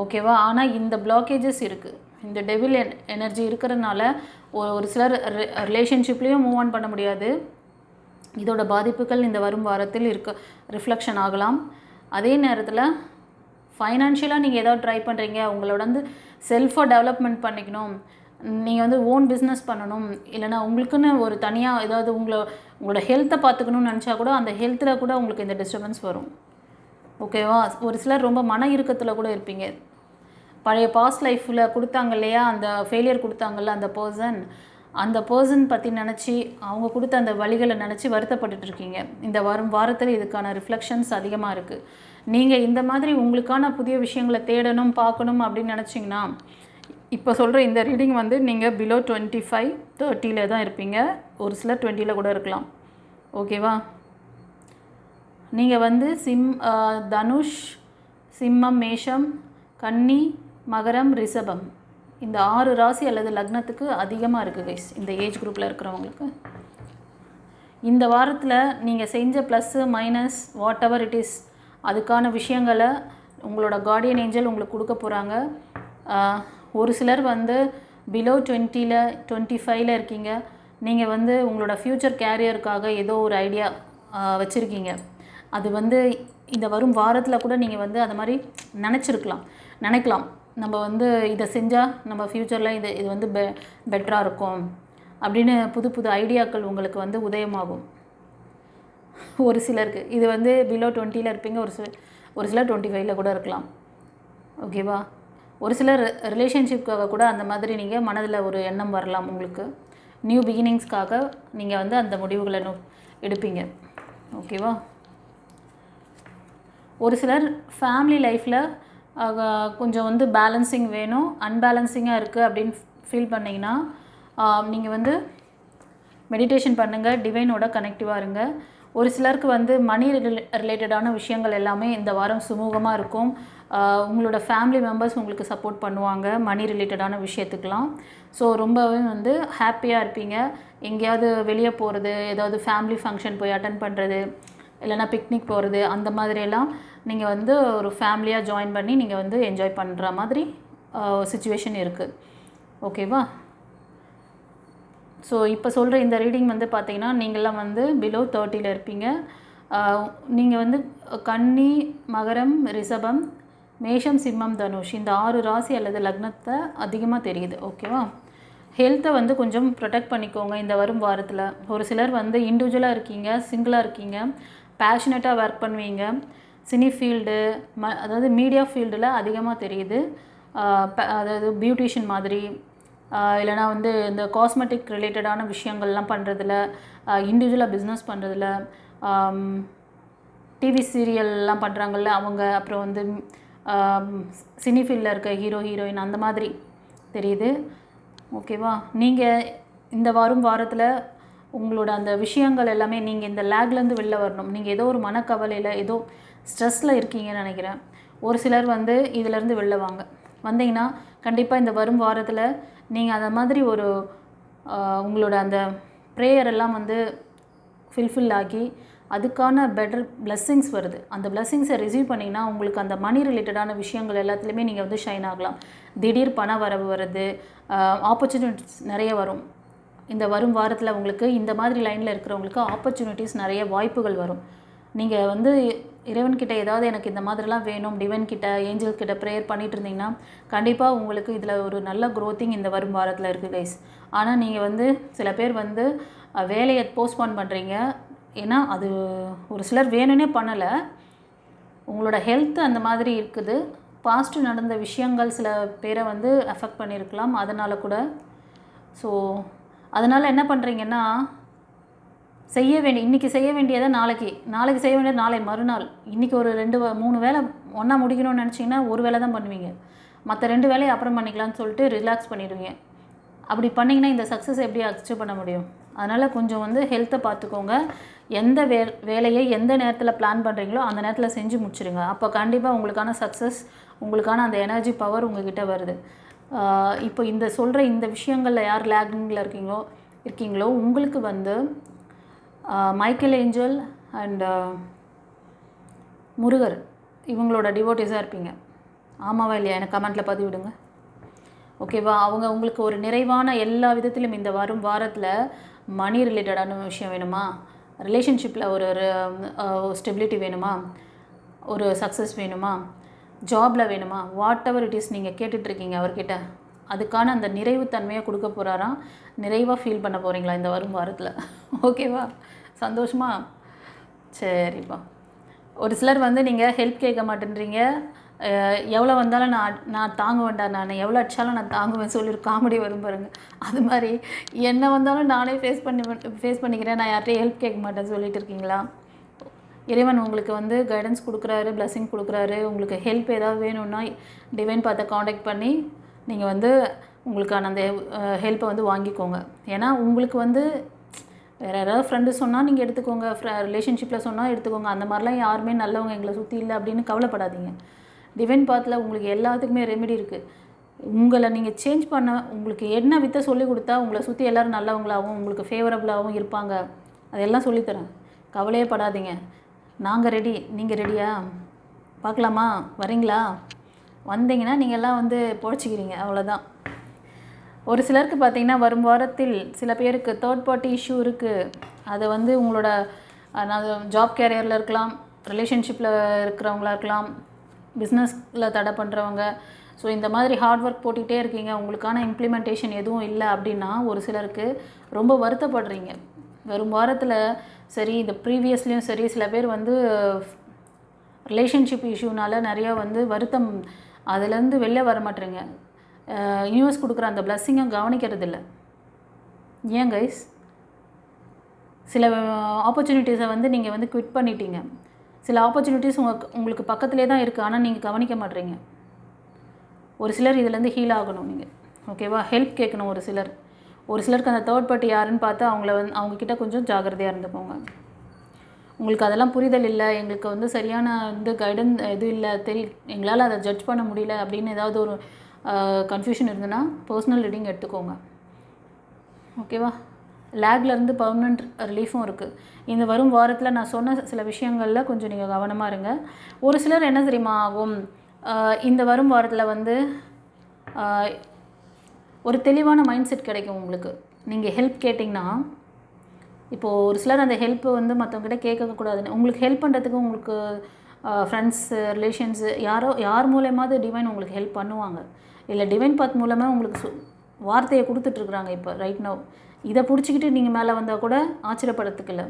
ஓகேவா? ஆனால் இந்த பிளாக்கேஜஸ் இருக்குது, இந்த டெவில் எனர்ஜி இருக்கிறதுனால ஒரு சிலர் ரிலேஷன்ஷிப்லேயும் மூவ் ஆன் பண்ண முடியாது. இதோட பாதிப்புகள் இந்த வரும் வாரத்தில் ரிஃப்ளெக்ஷன் ஆகலாம். அதே நேரத்தில் ஃபைனான்ஷியலாக நீங்கள் ஏதாவது ட்ரை பண்ணுறீங்க, உங்களோட வந்து செல்ஃபாக டெவலப்மெண்ட் பண்ணிக்கணும், நீங்கள் வந்து ஓன் பிஸ்னஸ் பண்ணணும், இல்லைனா உங்களுக்குன்னு ஒரு தனியாக ஏதாவது உங்களோட ஹெல்த்தை பார்த்துக்கணும்னு நினச்சா கூட அந்த ஹெல்த்தில் கூட உங்களுக்கு இந்த டிஸ்டர்பன்ஸ் வரும். ஓகேவா? ஒரு சிலர் ரொம்ப மன இறுக்கத்தில் கூட இருப்பீங்க. பழைய பாஸ்ட் லைஃப்பில் கொடுத்தாங்க இல்லையா, அந்த ஃபெயிலியர் கொடுத்தாங்கல்ல அந்த பர்சன் பற்றி நினச்சி அவங்க கொடுத்த அந்த வழிகளை நினச்சி வருத்தப்பட்டுருக்கீங்க. இந்த வாரத்தில் இதுக்கான ரிஃப்ளெக்ஷன்ஸ் அதிகமாக இருக்குது. நீங்கள் இந்த மாதிரி உங்களுக்கான புதிய விஷயங்களை தேடணும், பார்க்கணும் அப்படின்னு நினச்சிங்கன்னா இப்போ சொல்கிற இந்த ரீடிங் வந்து நீங்கள் பிலோ 25-30 தான் இருப்பீங்க. ஒரு சிலர் 20 கூட இருக்கலாம். ஓகேவா? நீங்கள் வந்து தனுஷ், சிம்மம், மேஷம், கன்னி, மகரம், ரிஷபம், இந்த 6 ராசி அல்லது லக்னத்துக்கு அதிகமாக இருக்குது கைஸ். இந்த ஏஜ் குரூப்பில் இருக்கிறவங்களுக்கு இந்த வாரத்தில் நீங்கள் செஞ்ச plus minus what ever it is அதுக்கான விஷயங்களை உங்களோட கார்டியன் ஏஞ்சல் உங்களுக்கு கொடுக்க போகிறாங்க. ஒரு சிலர் வந்து பிலோ 20-25 இருக்கீங்க. நீங்கள் வந்து உங்களோட ஃப்யூச்சர் கேரியருக்காக ஏதோ ஒரு ஐடியா வச்சுருக்கீங்க. அது வந்து இந்த வரும் வாரத்தில் கூட நீங்கள் வந்து அது மாதிரி நினைக்கலாம், நம்ம வந்து இதை செஞ்சால் நம்ம ஃப்யூச்சரில் இது வந்து பெட்டராக இருக்கும் அப்படின்னு புது ஐடியாக்கள் உங்களுக்கு வந்து உதயமாகும். ஒரு சிலருக்கு இது வந்து பிலோ 20 இருப்பீங்க, ஒரு சிலர் 25 கூட இருக்கலாம். ஓகேவா? ஒரு சிலர் ரிலேஷன்ஷிப்காக கூட அந்த மாதிரி நீங்கள் மனதில் ஒரு எண்ணம் வரலாம். உங்களுக்கு நியூ பிகினிங்ஸ்க்காக நீங்கள் வந்து அந்த முடிவுகளை எடுப்பீங்க. ஓகேவா? ஒரு சிலர் ஃபேமிலி லைஃப்பில் கொஞ்சம் வந்து பேலன்சிங் வேணும், அன்பேலன்சிங்காக இருக்குது அப்படின்னு ஃபீல் பண்ணிங்கன்னா நீங்கள் வந்து மெடிடேஷன் பண்ணுங்கள், டிவைனோட கனெக்டிவாக இருங்க. ஒரு சிலருக்கு வந்து மணி ரிலேட்டடான விஷயங்கள் எல்லாமே இந்த வாரம் சுமூகமாக இருக்கும். உங்களோட ஃபேமிலி மெம்பர்ஸ் உங்களுக்கு சப்போர்ட் பண்ணுவாங்க மணி ரிலேட்டடான விஷயத்துக்கெலாம். ஸோ ரொம்பவே வந்து ஹாப்பியாக இருப்பீங்க. எங்கேயாவது வெளியே போகிறது, ஏதாவது ஃபேமிலி ஃபங்க்ஷன் போய் அட்டன் பண்ணுறது, இல்லைனா பிக்னிக் போகிறது, அந்த மாதிரியெல்லாம் நீங்கள் வந்து ஒரு ஃபேமிலியாக ஜாயின் பண்ணி நீங்கள் வந்து என்ஜாய் பண்ணுற மாதிரி சிச்சுவேஷன் இருக்குது. ஓகேவா? ஸோ இப்போ சொல்கிற இந்த ரீடிங் வந்து பார்த்திங்கன்னா நீங்களாம் வந்து பிலோ 30 இருப்பீங்க. நீங்கள் வந்து கன்னி, மகரம், ரிஷபம், மேஷம், சிம்மம், தனுஷ் இந்த 6 ராசி அல்லது லக்னத்தை அதிகமாக தெரியுது. ஓகேவா? ஹெல்த்தை வந்து கொஞ்சம் ப்ரொடெக்ட் பண்ணிக்கோங்க இந்த வரும் வாரத்தில். ஒரு சிலர் வந்து இண்டிவிஜுவலாக இருக்கீங்க, சிங்கிளாக இருக்கீங்க, பேஷனேட்டாக ஒர்க் பண்ணுவீங்க. சினி ஃபீல்டு அதாவது மீடியா ஃபீல்டில் அதிகமாக தெரியுது. அதாவது பியூட்டிஷியன் மாதிரி, இல்லைனா வந்து இந்த காஸ்மெட்டிக் ரிலேட்டடான விஷயங்கள்லாம் பண்ணுறதுல, இண்டிவிஜுவலாக பிஸ்னஸ் பண்ணுறதுல, டிவி சீரியல்லாம் பண்ணுறாங்கள்ல அவங்க, அப்புறம் வந்து சினி ஃபீல்டில் இருக்க ஹீரோ ஹீரோயின் அந்த மாதிரி தெரியுது. ஓகேவா? நீங்கள் இந்த வாரத்தில் உங்களோட அந்த விஷயங்கள் எல்லாமே நீங்கள் இந்த லேக்லேருந்து வெளில வரணும். நீங்கள் ஏதோ ஒரு மனக்கவலையில் ஏதோ ஸ்ட்ரெஸ்ஸில் இருக்கீங்கன்னு நினைக்கிறேன். ஒரு சிலர் வந்து இதிலேருந்து வெளில வாங்க வந்தீங்கன்னா கண்டிப்பாக இந்த வரும் வாரத்தில் நீங்கள் அந்த மாதிரி ஒரு உங்களோட அந்த ப்ரேயர் எல்லாம் வந்து ஃபில்ஃபில் ஆகி அதுக்கான பெட்டர் பிளெஸ்ஸிங்ஸ் வருது. அந்த பிளெஸ்ஸிங்ஸை ரிசீவ் பண்ணிங்கன்னா உங்களுக்கு அந்த மணி ரிலேட்டடான விஷயங்கள் எல்லாத்துலேயுமே நீங்கள் வந்து ஷைன் ஆகலாம். திடீர் பண வரவு வருது, ஆப்பர்ச்சுனிட்டிஸ் நிறைய வரும். இந்த வரும் வாரத்தில் உங்களுக்கு இந்த மாதிரி லைனில் இருக்கிறவங்களுக்கு ஆப்பர்ச்சுனிட்டிஸ் நிறைய வாய்ப்புகள் வரும். நீங்கள் வந்து இறைவன்கிட்ட ஏதாவது எனக்கு இந்த மாதிரிலாம் வேணும், டிவைன்கிட்ட ஏஞ்சல் கிட்ட ப்ரேயர் பண்ணிட்டு இருந்தீங்கன்னா கண்டிப்பாக உங்களுக்கு இதில் ஒரு நல்ல க்ரோத்திங் இந்த வரும் வாரத்தில் இருக்குது கைஸ். ஆனால் நீங்கள் வந்து சில பேர் வந்து வேலையை போஸ்ட்போன் பண்ணுறீங்க. ஏன்னா அது ஒரு சிலர் வேணும்னே பண்ணலை, உங்களோட ஹெல்த் அந்த மாதிரி இருக்குது. பாஸ்ட்டு நடந்த விஷயங்கள் சில பேரை வந்து அஃபெக்ட் பண்ணியிருக்கலாம், அதனால் கூட. ஸோ அதனால் என்ன பண்ணுறீங்கன்னா, இன்றைக்கி செய்ய வேண்டியதை நாளைக்கு செய்ய வேண்டியது நாளை மறுநாள். இன்றைக்கி ஒரு 2-3 வேலை ஒன்றா முடிக்கணும்னு நினச்சிங்கன்னா ஒரு வேலை தான் பண்ணுவீங்க. மற்ற 2 வேலையை அப்புறம் பண்ணிக்கலாம்னு சொல்லிட்டு ரிலாக்ஸ் பண்ணிடுவீங்க. அப்படி பண்ணிங்கன்னா இந்த சக்ஸஸ் எப்படி அச்சீவ் பண்ண முடியும்? அதனால் கொஞ்சம் வந்து ஹெல்த்தை பார்த்துக்கோங்க. எந்த வேலையை எந்த நேரத்தில் பிளான் பண்ணுறீங்களோ அந்த நேரத்தில் செஞ்சு முடிச்சிடுங்க. அப்போ கண்டிப்பாக உங்களுக்கான சக்ஸஸ், உங்களுக்கான அந்த எனர்ஜி பவர் உங்கள்கிட்ட வருது. இப்போ இந்த சொல்கிற இந்த விஷயங்களில் யார் லேகிங்கில் இருக்கீங்களோ உங்களுக்கு வந்து மைக்கேல் ஏஞ்சல் அண்ட் முருகர் இவங்களோட டிவோட்டிஸாக இருப்பீங்க. ஆமாவா இல்லையா? எனக்கு கமெண்ட்டில் பதிவிடுங்க. ஓகேவா? அவங்க உங்களுக்கு ஒரு நிறைவான எல்லா விதத்திலும் இந்த வரும் வாரத்தில் மணி ரிலேட்டடான விஷயம் வேணுமா, ரிலேஷன்ஷிப்பில் ஒரு ஸ்டெபிலிட்டி வேணுமா, ஒரு சக்ஸஸ் வேணுமா, ஜாபில் வேணுமா, வாட் எவர் இட் இஸ் நீங்கள் கேட்டுட்ருக்கீங்க அவர்கிட்ட, அதுக்கான அந்த நிறைவுத்தன்மையை கொடுக்க போகிறாராம். நிறைவாக ஃபீல் பண்ண போகிறீங்களா இந்த வரும் வாரத்தில்? ஓகேவா? சந்தோஷமா? சரிப்பா. ஒரு சிலர் வந்து நீங்கள் ஹெல்ப் கேட்க மாட்டேன்றீங்க, எவ்வளோ வந்தாலும் நான் தாங்க வேண்டாம், நான் எவ்வளோ அடித்தாலும் நான் தாங்குவேன் சொல்லி ஒரு காமெடி வரும் பாருங்க. அது மாதிரி என்ன வந்தாலும் நானே ஃபேஸ் பண்ணிக்கிறேன், நான் யார்கிட்டையும் ஹெல்ப் கேட்க மாட்டேன்னு சொல்லிட்டு இருக்கீங்களா? இறைவன் உங்களுக்கு வந்து கைடன்ஸ் கொடுக்குறாரு, பிளெஸிங் கொடுக்குறாரு. உங்களுக்கு ஹெல்ப் ஏதாவது வேணும்னா டிவைன் பார்த்து காண்டாக்ட் பண்ணி நீங்கள் வந்து உங்களுக்கான அந்த ஹெல்ப்பை வந்து வாங்கிக்கோங்க. ஏன்னா உங்களுக்கு வந்து வேறு யாராவது ஃப்ரெண்டு சொன்னால் நீங்கள் எடுத்துக்கோங்க, ரிலேஷன்ஷிப்பில் சொன்னால் எடுத்துக்கோங்க. அந்த மாதிரிலாம் யாருமே நல்லவங்க எங்களை சுற்றி இல்லை அப்படின்னு கவலைப்படாதீங்க. டிவைன் பாத்தில் உங்களுக்கு எல்லாத்துக்குமே ரெமெடி இருக்குது. உங்களை நீங்கள் சேஞ்ச் பண்ண உங்களுக்கு என்ன வித்தை சொல்லி கொடுத்தா உங்களை சுற்றி எல்லோரும் நல்லவங்களாகவும் உங்களுக்கு ஃபேவரபுளாகவும் இருப்பாங்க, அதெல்லாம் சொல்லித்தரேன். கவலையே படாதீங்க. நாங்கள் ரெடி, நீங்கள் ரெடியா? பார்க்கலாமா? வரீங்களா? வந்தீங்கன்னா நீங்கள்லாம் வந்து பொழைச்சிக்கிறீங்க, அவ்வளோதான். ஒரு சிலருக்கு பார்த்திங்கன்னா வரும் வாரத்தில் சில பேருக்கு தேர்ட் பார்ட்டி இஷ்யூ இருக்குது. அதை வந்து உங்களோட ஜாப் கேரியரில் இருக்கலாம், ரிலேஷன்ஷிப்பில் இருக்கிறவங்களா இருக்கலாம், பிஸ்னஸில் தடை பண்ணுறவங்க. ஸோ இந்த மாதிரி ஹார்ட் ஒர்க் போட்டுக்கிட்டே இருக்கீங்க, உங்களுக்கான இம்ப்ளிமெண்டேஷன் எதுவும் இல்லை அப்படின்னா ஒரு சிலருக்கு ரொம்ப வருத்தப்படுறீங்க வரும் வாரத்தில். சரி, இந்த ப்ரீவியஸ்லேயும் சரி சில பேர் வந்து ரிலேஷன்ஷிப் இஷ்யூனால் நிறையா வந்து வருத்தம், அதுலேருந்து வெளில வர மாட்டேறீங்க. யூனிவர்ஸ் கொடுக்குற அந்த பிளஸ்ஸிங்கும் கவனிக்கிறது இல்லை. ஏன் கைஸ்? சில ஆப்பர்ச்சுனிட்டிஸை வந்து நீங்கள் வந்து குவிட் பண்ணிட்டீங்க. சில ஆப்பர்ச்சுனிட்டிஸ் உங்களுக்கு பக்கத்துலேயே தான் இருக்குது, ஆனால் நீங்கள் கவனிக்க ஒரு சிலர் இதிலேருந்து ஹீல் ஆகணும் நீங்கள். ஓகேவா? ஹெல்ப் கேட்கணும். ஒரு சிலர் ஒரு சிலருக்கு அந்த தேர்ட் பார்ட்டி யாருன்னு பார்த்து அவங்கக்கிட்ட கொஞ்சம் ஜாக்கிரதையாக இருந்துக்கோங்க. உங்களுக்கு அதெல்லாம் புரிதல் இல்லை, எங்களுக்கு வந்து சரியான கைடன்ஸ் இது இல்லை, எங்களால் அதை ஜட்ஜ் பண்ண முடியல அப்படின்னு ஏதாவது ஒரு கன்ஃபியூஷன் இருந்ததுன்னா பர்சனல் ரீடிங் எடுத்துக்கோங்க. ஓகேவா? லேக்லேருந்து பர்மனெண்ட் ரிலீஃபும் இருக்குது. இந்த வரும் வாரத்தில் நான் சொன்ன சில விஷயங்களில் கொஞ்சம் நீங்கள் கவனமாக இருங்க. ஒரு சிலர் என்ன தெரியுமா ஆகும், இந்த வரும் வாரத்தில் வந்து ஒரு தெளிவான மைண்ட் செட் கிடைக்கும் உங்களுக்கு. நீங்கள் ஹெல்ப் கேட்டிங்கன்னா, இப்போது ஒரு சிலர் அந்த ஹெல்ப்பு வந்து மற்றவங்ககிட்ட கேட்கக்கூடாதுன்னு, உங்களுக்கு ஹெல்ப் பண்ணுறதுக்கு உங்களுக்கு ஃப்ரெண்ட்ஸு, ரிலேஷன்ஸு யார் மூலயமாவது டிவைன் உங்களுக்கு ஹெல்ப் பண்ணுவாங்க. இல்லை டிவைன் பாத் மூலமாக உங்களுக்கு வார்த்தையை கொடுத்துட்ருக்குறாங்க இப்போ ரைட் நவ். இதை பிடிச்சிக்கிட்டு நீங்கள் மேலே வந்தால் கூட ஆச்சரியப்படுறதுக்கு இல்லை.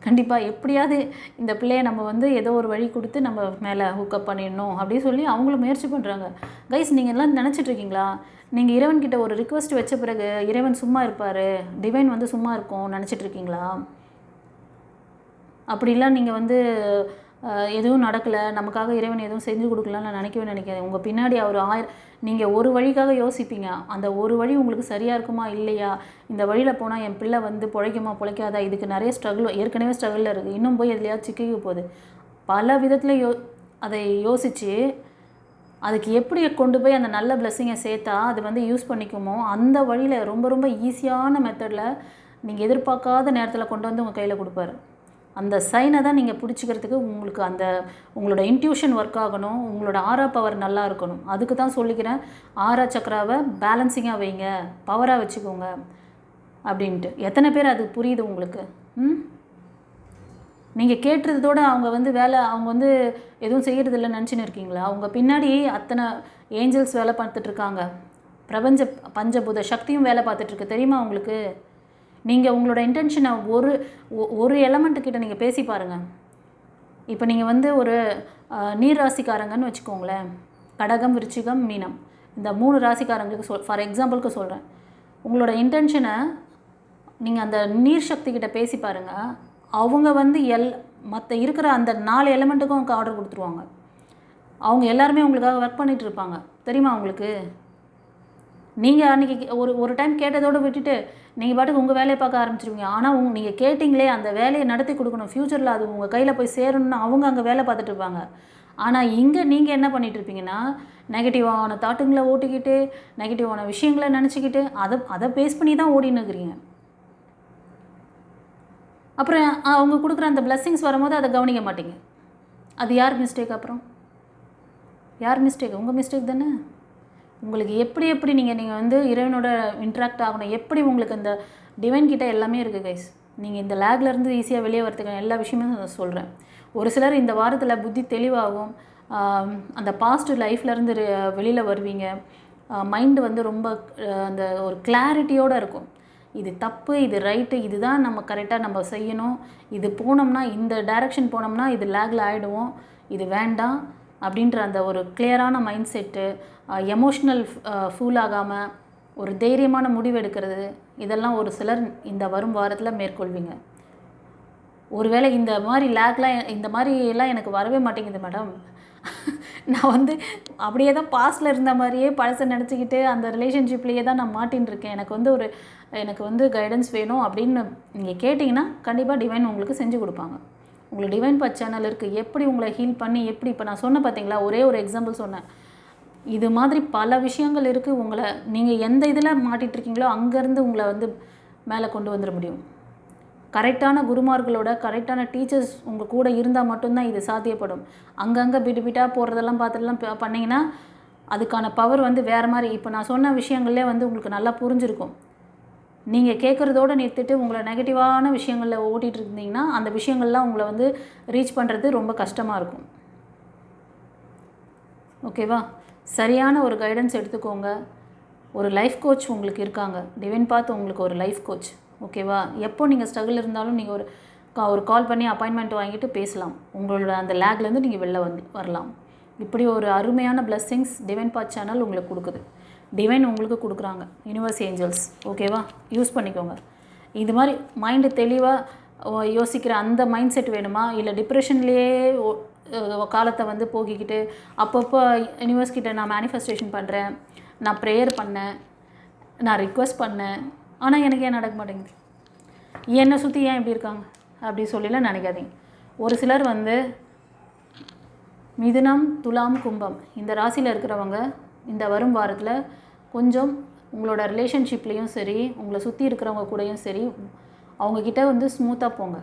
கண்டிப்பாக எப்படியாவது இந்த பிள்ளையை நம்ம வந்து ஏதோ ஒரு வழி கொடுத்து நம்ம மேலே ஹூக்கப் பண்ணிடணும் அப்படின்னு சொல்லி அவங்களும் முயற்சி பண்ணுறாங்க. கைஸ், நீங்கள் எல்லாம் நினச்சிட்ருக்கீங்களா, நீங்கள் இறைவன்கிட்ட ஒரு ரிக்வெஸ்ட் வச்ச பிறகு இறைவன் சும்மா இருப்பார், டிவைன் வந்து சும்மா இருக்கும் நினச்சிட்ருக்கீங்களா? அப்படிலாம் நீங்கள் வந்து எதுவும் நடக்கலை, நமக்காக இறைவன் எதுவும் செஞ்சு கொடுக்கலான்னு நினைக்கிறேன். உங்கள் பின்னாடி அவர் நீங்கள் ஒரு வழிக்காக யோசிப்பீங்க. அந்த ஒரு வழி உங்களுக்கு சரியாக இருக்குமா இல்லையா, இந்த வழியில் போனால் என் பிள்ளை வந்து பிழைக்குமா பிழைக்காதா, இதுக்கு நிறைய ஏற்கனவே ஸ்ட்ரகிளில் இருக்குது, இன்னும் போய் எதுலையாவது சிக்கிக்க போகுது, பல விதத்தில் அதை யோசித்து அதுக்கு எப்படி கொண்டு போய் அந்த நல்ல பிளெஸ்ஸிங்கை சேர்த்தா அது வந்து யூஸ் பண்ணிக்குமோ அந்த வழியில் ரொம்ப ரொம்ப ஈஸியான மெத்தடில் நீங்கள் எதிர்பார்க்காத நேரத்தில் கொண்டு வந்து உங்கள் கையில் கொடுப்பாரு. அந்த சைனை தான் நீங்கள் பிடிச்சிக்கிறதுக்கு உங்களுக்கு உங்களோட இன்ட்யூஷன் ஒர்க் ஆகணும், உங்களோட ஆரா பவர் நல்லா இருக்கணும். அதுக்கு தான் சொல்லிக்கிறேன், ஆரா சக்கராவை பேலன்சிங்காக வைங்க, பவராக வச்சுக்கோங்க அப்படின்ட்டு. எத்தனை பேர் அது புரியுது உங்களுக்கு? நீங்கள் கேட்டுறதோட அவங்க வந்து எதுவும் செய்கிறதில்ல நினச்சின்னு இருக்கீங்களா? அவங்க பின்னாடி அத்தனை ஏஞ்சல்ஸ் வேலை பார்த்துட்ருக்காங்க, பஞ்சபூத சக்தியும் வேலை பார்த்துட்ருக்கு, தெரியுமா உங்களுக்கு? நீங்கள் உங்களோட இன்டென்ஷனை ஒரு எலமெண்ட்டுக்கிட்ட நீங்கள் பேசி பாருங்கள். இப்போ நீங்கள் வந்து ஒரு நீர் ராசிக்காரங்கன்னு வச்சுக்கோங்களேன், கடகம், விருச்சிகம், மீனம், இந்த 3 ராசிக்காரங்களுக்கு ஃபார் எக்ஸாம்பிளுக்கு சொல்கிறேன். உங்களோட இன்டென்ஷனை நீங்கள் அந்த நீர் சக்திக்கிட்ட பேசி பாருங்கள். அவங்க வந்து மற்ற இருக்கிற அந்த 4 எலமெண்ட்டுக்கும் அவங்க ஆர்டர் கொடுத்துருவாங்க. அவங்க எல்லாருமே உங்களுக்காக ஒர்க் பண்ணிகிட்டு இருப்பாங்க, தெரியுமா உங்களுக்கு? நீங்கள் அன்றைக்கி ஒரு டைம் கேட்டதோடு விட்டுட்டு நீங்கள் பாட்டுக்கு உங்கள் வேலையை பார்க்க ஆரம்பிச்சிருவீங்க. ஆனால் நீங்கள் கேட்டிங்களே அந்த வேலையை நடத்தி கொடுக்கணும், ஃப்யூச்சரில் அது உங்கள் கையில் போய் சேரணும்னு அவங்க அங்கே வேலை பார்த்துட்டு இருப்பாங்க. ஆனால் இங்கே நீங்கள் என்ன பண்ணிகிட்டு இருப்பீங்கன்னா, நெகட்டிவான தாட்டுங்களை ஓட்டிக்கிட்டு, நெகட்டிவான விஷயங்களை நினச்சிக்கிட்டு அதை பேஸ் பண்ணி தான் ஓடின்னு இருக்கிறீங்க. அப்புறம் அவங்க கொடுக்குற அந்த பிளெஸ்ஸிங்ஸ் வரும்போது அதை கவனிக்க மாட்டீங்க. அது யார் மிஸ்டேக்? அப்புறம் யார் மிஸ்டேக்? உங்கள் மிஸ்டேக் தானே. உங்களுக்கு எப்படி நீங்கள் வந்து இறைவனோட இன்ட்ராக்ட் ஆகணும், எப்படி உங்களுக்கு அந்த டிவைன் கிட்ட எல்லாமே இருக்குது கைஸ். நீங்கள் இந்த லேக்லேருந்து ஈஸியாக வெளியே வரதுக்கான எல்லா விஷயமும் நான் சொல்கிறேன். ஒரு சிலர் இந்த வாரத்தில் புத்தி தெளிவாகும், அந்த பாஸ்ட் லைஃப்லேருந்து வெளியில் வருவீங்க. மைண்டு வந்து ரொம்ப அந்த ஒரு கிளாரிட்டியோடு இருக்கும். இது தப்பு, இது ரைட்டு, இதுதான் நம்ம கரெக்டாக நம்ம செய்யணும், இது போனோம்னா இந்த டைரக்ஷன் போனோம்னா இது லேக்கில் ஆகிடுவோம், இது வேண்டாம் அப்படின்ற அந்த ஒரு கிளியரான மைண்ட் செட்டு, எமோஷ்னல் ஃபூல் ஆகாமல் ஒரு தைரியமான முடிவு எடுக்கிறது, இதெல்லாம் ஒரு சிலர் இந்த வரும் வாரத்தில் மேற்கொள்வீங்க. ஒருவேளை இந்த மாதிரி இந்த மாதிரிலாம் எனக்கு வரவே மாட்டேங்குது மேடம், நான் வந்து அப்படியே தான் பாஸ்டில் இருந்த மாதிரியே பழசை நினச்சிக்கிட்டு அந்த ரிலேஷன்ஷிப்லேயே தான் நான் மாட்டின்னு இருக்கேன், எனக்கு வந்து கைடன்ஸ் வேணும் அப்படின்னு நீங்கள் கேட்டிங்கன்னா கண்டிப்பாக டிவைன் உங்களுக்கு செஞ்சு கொடுப்பாங்க. உங்களுக்கு டிவைன் பாத் சேனல் இருக்குது, எப்படி உங்களை ஹீல் பண்ணி இப்போ நான் சொன்ன பார்த்தீங்களா, ஒரே ஒரு எக்ஸாம்பிள் சொன்னேன். இது மாதிரி பல விஷயங்கள் இருக்குது. நீங்கள் எந்த இதில் மாட்டிகிட்ருக்கீங்களோ அங்கேருந்து உங்களை வந்து மேலே கொண்டு வந்துட முடியும். கரெக்டான குருமார்களோட கரெக்டான டீச்சர்ஸ் உங்கள் கூட இருந்தால் மட்டும்தான் இது சாத்தியப்படும். அங்கங்கே பிட்டாக போகிறதெல்லாம் பார்த்துட்டுலாம் பண்ணிங்கன்னா அதுக்கான பவர் வந்து வேறு மாதிரி. இப்போ நான் சொன்ன விஷயங்கள்லே வந்து உங்களுக்கு நல்லா புரிஞ்சிருக்கும். நீங்கள் கேட்குறதோடு நிறுத்திட்டு உங்களை நெகட்டிவான விஷயங்களில் ஓட்டிகிட்டு இருந்தீங்கன்னா அந்த விஷயங்கள்லாம் உங்களை வந்து ரீச் பண்ணுறது ரொம்ப கஷ்டமாக இருக்கும். ஓகேவா? சரியான ஒரு கைடன்ஸ் எடுத்துக்கோங்க. ஒரு லைஃப் கோச் உங்களுக்கு இருக்காங்க, டிவைன் பாத் உங்களுக்கு ஒரு லைஃப் கோச். ஓகேவா? எப்போ நீங்கள் ஸ்ட்ரகிள் இருந்தாலும் நீங்கள் ஒரு கால் பண்ணி அப்பாயின்மெண்ட் வாங்கிட்டு பேசலாம். உங்களோட அந்த லேக்லேருந்து நீங்கள் வெளில வரலாம். இப்படி ஒரு அருமையான பிளெஸ்ஸிங்ஸ் டிவைன் பாத் சேனல் உங்களுக்கு கொடுக்குது. டிவைன் உங்களுக்கு கொடுக்குறாங்க, யூனிவர்ஸ் ஏஞ்சல்ஸ். ஓகேவா? யூஸ் பண்ணிக்கோங்க. இது மாதிரி மைண்டு தெளிவாக யோசிக்கிற அந்த மைண்ட் செட் வேணுமா, இல்லை டிப்ரெஷன்லேயே காலத்தை வந்து போக்கிக்கிட்டு அப்பப்போ யூனிவர்ஸ் கிட்ட நான் மேனிஃபெஸ்டேஷன் பண்ணுறேன், நான் ப்ரேயர் பண்ணேன், நான் ரிக்வெஸ்ட் பண்ணேன், ஆனால் எனக்கு ஏன் நடக்க மாட்டேங்குது, என்னை சுற்றி ஏன் இப்படி இருக்காங்க அப்படி சொல்லிலாம் நினைக்காதீங்க. ஒரு சிலர் வந்து மிதுனம், துலாம், கும்பம் இந்த ராசியில் இருக்கிறவங்க இந்த வரும் வாரத்தில் கொஞ்சம் உங்களோட ரிலேஷன்ஷிப்லேயும் சரி, உங்களை சுற்றி இருக்கிறவங்க கூடயும் சரி, அவங்கக்கிட்ட வந்து ஸ்மூத்தாக போங்க.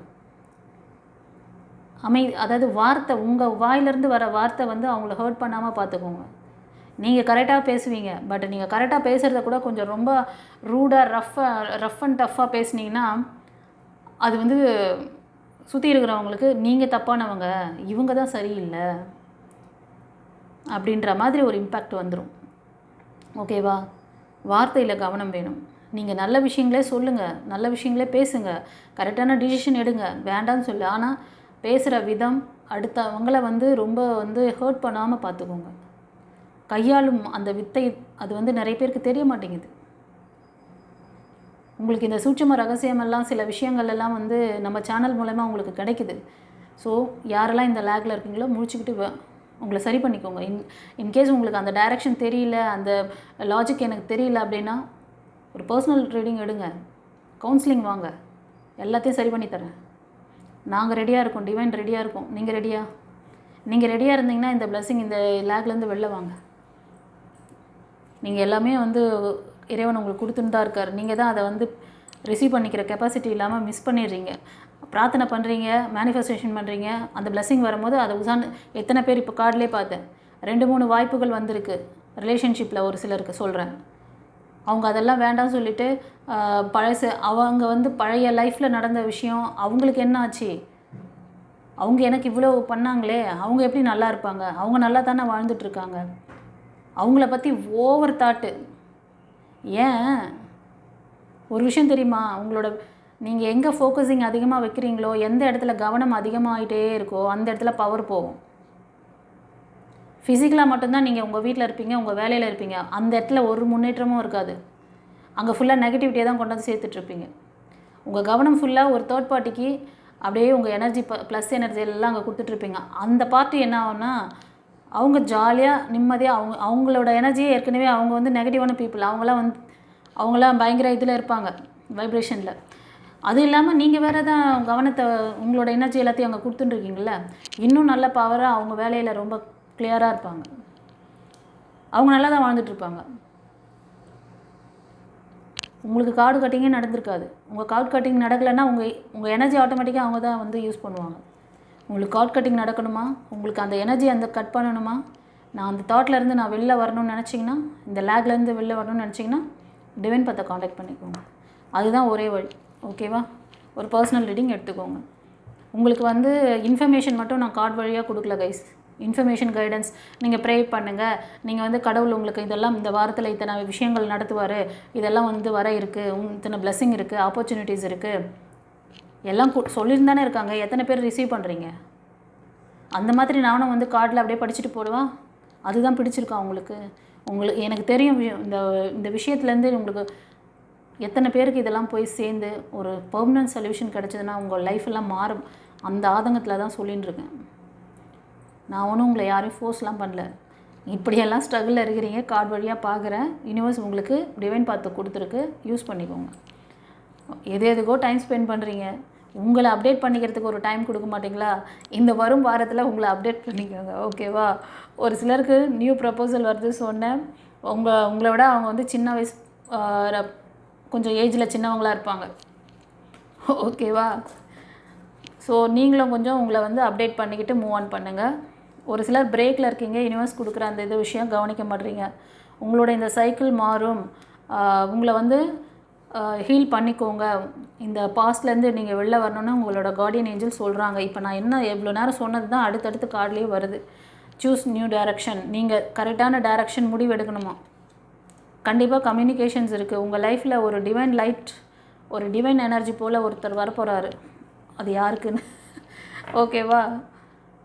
அதாவது வார்த்தை, உங்கள் வாயிலிருந்து வர வார்த்தை வந்து அவங்கள ஹர்ட் பண்ணாமல் பார்த்துக்கோங்க. நீங்கள் கரெக்டாக பேசுவீங்க, பட் நீங்கள் கரெக்டாக பேசுகிறத கூட கொஞ்சம் ரொம்ப ரூடாக ரஃப் அண்ட் டஃப்பாக பேசுனீங்கன்னா அது வந்து சுற்றி இருக்கிறவங்களுக்கு நீங்கள் தப்பானவங்க, இவங்க தான் சரியில்லை அப்படின்ற மாதிரி ஒரு இம்பேக்ட் வந்துடும். ஓகேவா? வார்த்தையில் கவனம் வேணும். நீங்கள் நல்ல விஷயங்களே சொல்லுங்கள், நல்ல விஷயங்களே பேசுங்க, கரெக்டான டிசிஷன் எடுங்க, வேண்டான்னு சொல்லு. ஆனால் பேசுகிற விதம் அடுத்தவங்கள வந்து ரொம்ப வந்து ஹர்ட் பண்ணாமல் பார்த்துக்கோங்க. கையாளும் அந்த வித்தை அது வந்து நிறைய பேருக்கு தெரிய மாட்டேங்குது. உங்களுக்கு இந்த சூட்சும ரகசியமெல்லாம் சில விஷயங்கள் எல்லாம் வந்து நம்ம சேனல் மூலமாக உங்களுக்கு கிடைக்குது. ஸோ யாரெல்லாம் இந்த லேக்கில் இருக்கீங்களோ முடிச்சுக்கிட்டு உங்களை சரி பண்ணிக்கோங்க. இன்கேஸ் உங்களுக்கு அந்த டைரக்ஷன் தெரியல, அந்த லாஜிக் எனக்கு தெரியல அப்படின்னா ஒரு பர்சனல் ரீடிங் எடுங்க, கவுன்சிலிங் வாங்க, எல்லாத்தையும் சரி பண்ணி தரேன். நாங்கள் ரெடியாக இருக்கோம், டிவைன் ரெடியாக இருக்கோம். நீங்கள் ரெடியாக இருந்தீங்கன்னா இந்த பிளெஸிங் இந்த லேக்லேருந்து வெளில வாங்க. நீங்கள் எல்லாமே வந்து இறைவன் உங்களுக்கு கொடுத்துன்னு தான் இருக்கார். நீங்கள் தான் அதை வந்து ரிசீவ் பண்ணிக்கிற கெப்பாசிட்டி இல்லாமல் மிஸ் பண்ணிடுறீங்க. பிரார்த்தனை பண்ணுறீங்க, மேனிஃபெஸ்டேஷன் பண்ணுறீங்க, அந்த பிளெஸிங் வரும்போது அதை எத்தனை பேர் இப்போ கார்டிலே பார்த்தேன், 2-3 வாய்ப்புகள் வந்திருக்கு ரிலேஷன்ஷிப்பில். ஒரு சிலருக்கு சொல்கிறேன், அவங்க அதெல்லாம் வேண்டாம்னு சொல்லிவிட்டு அவங்க வந்து பழைய லைஃப்பில் நடந்த விஷயம் அவங்களுக்கு என்ன ஆச்சு, அவங்க எனக்கு இவ்வளோ பண்ணாங்களே, அவங்க எப்படி நல்லா இருப்பாங்க, அவங்க நல்லா தானே வாழ்ந்துட்டுருக்காங்க, அவங்கள பற்றி ஓவர் தாட்டு. ஏன் ஒரு விஷயம் தெரியுமா, நீங்கள் எங்கே ஃபோக்கஸிங் அதிகமாக வைக்கிறீங்களோ, எந்த இடத்துல கவனம் அதிகமாகிட்டே இருக்கோ அந்த இடத்துல பவர் போகும். ஃபிசிக்கலாக மட்டும்தான் நீங்கள் உங்கள் வீட்டில் இருப்பீங்க, உங்கள் வேலையில் இருப்பீங்க, அந்த இடத்துல ஒரு முன்னேற்றமும் இருக்காது. அங்கே ஃபுல்லாக நெகட்டிவிட்டியை தான் கொண்டு வந்து சேர்த்துட்ருப்பீங்க. உங்கள் கவனம் ஃபுல்லாக ஒரு தேர்ட் பார்ட்டிக்கு அப்படியே உங்கள் எனர்ஜி ப்ளஸ் எனர்ஜி எல்லாம் அங்கே கொடுத்துட்ருப்பீங்க. அந்த பார்ட்டி என்ன ஆகும்னா அவங்க ஜாலியாக நிம்மதியாக அவங்களோட எனர்ஜியே ஏற்கனவே அவங்க வந்து நெகட்டிவான பீப்புள், அவங்களாம் பயங்கர இதில் இருப்பாங்க, வைப்ரேஷனில். அது இல்லாமல் நீங்கள் வேறு தான் கவனத்தை உங்களோட எனர்ஜி எல்லாத்தையும் அங்கே கொடுத்துட்டுருக்கீங்கள, இன்னும் நல்ல பவராக அவங்க வேலையில் ரொம்ப கிளியராக இருப்பாங்க, அவங்க நல்லா தான் வாழ்ந்துட்டுருப்பாங்க. உங்களுக்கு கார்டு கட்டிங்கே நடந்திருக்காது. உங்கள் கார்டு கட்டிங் நடக்கலைன்னா உங்கள் எனர்ஜி ஆட்டோமேட்டிக்காக அவங்க தான் வந்து யூஸ் பண்ணுவாங்க. உங்களுக்கு கார்டு கட்டிங் நடக்கணுமா, உங்களுக்கு அந்த எனர்ஜி அந்த கட் பண்ணணுமா, நான் அந்த தாட்லேருந்து நான் வெளில வரணும்னு நினச்சிங்கன்னா, இந்த லேக்லேருந்து வெளில வரணும்னு நினச்சிங்கன்னா டிவைன் பத்தை காண்டாக்ட் பண்ணிக்கோங்க. அதுதான் ஒரே வழி. ஓகேவா? ஒரு பர்சனல் ரீடிங் எடுத்துக்கோங்க. உங்களுக்கு வந்து இன்ஃபர்மேஷன் மட்டும் நான் கார்டு வழியாக கொடுக்கல கைஸ், இன்ஃபர்மேஷன் கைடன்ஸ். நீங்கள் ப்ரே பண்ணுங்கள், நீங்கள் வந்து கடவுள் உங்களுக்கு இதெல்லாம் இந்த வாரத்தில் இத்தனை விஷயங்கள் நடத்துவார், இதெல்லாம் வந்து வர இருக்குது, இத்தனை பிளெஸிங் இருக்குது, ஆப்பர்ச்சுனிட்டிஸ் இருக்குது, எல்லாம் சொல்லிட்டு தானே இருக்காங்க. எத்தனை பேர் ரிசீவ் பண்ணுறீங்க? அந்த மாதிரி நானும் வந்து கார்டில் அப்படியே படிச்சுட்டு போடுவேன். அதுதான் பிடிச்சிருக்கா உங்களுக்கு? எனக்கு தெரியும் இந்த விஷயத்துலேருந்து உங்களுக்கு எத்தனை பேருக்கு இதெல்லாம் போய் சேர்ந்து ஒரு பெர்மனன்ட் சொல்யூஷன் கிடச்சதுன்னா உங்கள் லைஃப்பெல்லாம் மாறும். அந்த ஆதங்கத்தில் தான் சொல்லின்னு இருக்கேன். நான் ஒன்றும் உங்களை யாரையும் ஃபோர்ஸ்லாம் பண்ணல. இப்படியெல்லாம் ஸ்ட்ரகிளில் இருக்கிறீங்க, கார்டு வழியாக பார்க்குறேன். யூனிவர்ஸ் உங்களுக்கு டிவைன் பார்த்து கொடுத்துருக்கு, யூஸ் பண்ணிக்கோங்க. எதுக்கோ டைம் ஸ்பெண்ட் பண்ணுறீங்க, உங்களை அப்டேட் பண்ணிக்கிறதுக்கு ஒரு டைம் கொடுக்க மாட்டிங்களா? இந்த வரும் வாரத்தில் உங்களை அப்டேட் பண்ணிக்கோங்க. ஓகேவா? ஒரு சிலருக்கு நியூ ப்ரப்போசல் வருது சொன்னேன். உங்களை விட அவங்க வந்து சின்ன வயசு கொஞ்சம் ஏஜில் சின்னவங்களாக இருப்பாங்க. ஓகேவா? ஸோ நீங்களும் கொஞ்சம் உங்களை வந்து அப்டேட் பண்ணிக்கிட்டு மூவ் ஆன் பண்ணுங்கள். ஒரு சிலர் பிரேக்கில் இருக்கீங்க, யூனிவர்ஸ் கொடுக்குற அந்த விஷயம் கவனிக்க மாட்டீங்க. உங்களோட இந்த சைக்கிள் மாறும். உங்களை வந்து ஹீல் பண்ணிக்கோங்க. இந்த பாஸ்ட்லேருந்து நீங்கள் வெளில வரணுன்னு உங்களோட கார்டியன் ஏஞ்சல் சொல்கிறாங்க. இப்போ நான் எவ்வளோ நேரம் சொன்னது தான் அடுத்தடுத்து கார்ட்லேயே வருது. Choose new direction. நீங்கள் கரெக்டான டைரக்ஷன் முடிவு எடுக்கணுமா? கண்டிப்பாக கம்யூனிகேஷன்ஸ் இருக்குது. உங்கள் லைஃப்பில் ஒரு டிவைன் லைட், ஒரு டிவைன் எனர்ஜி போல் ஒருத்தர் வரப்போகிறாரு. அது யாருக்குன்னு ஓகேவா?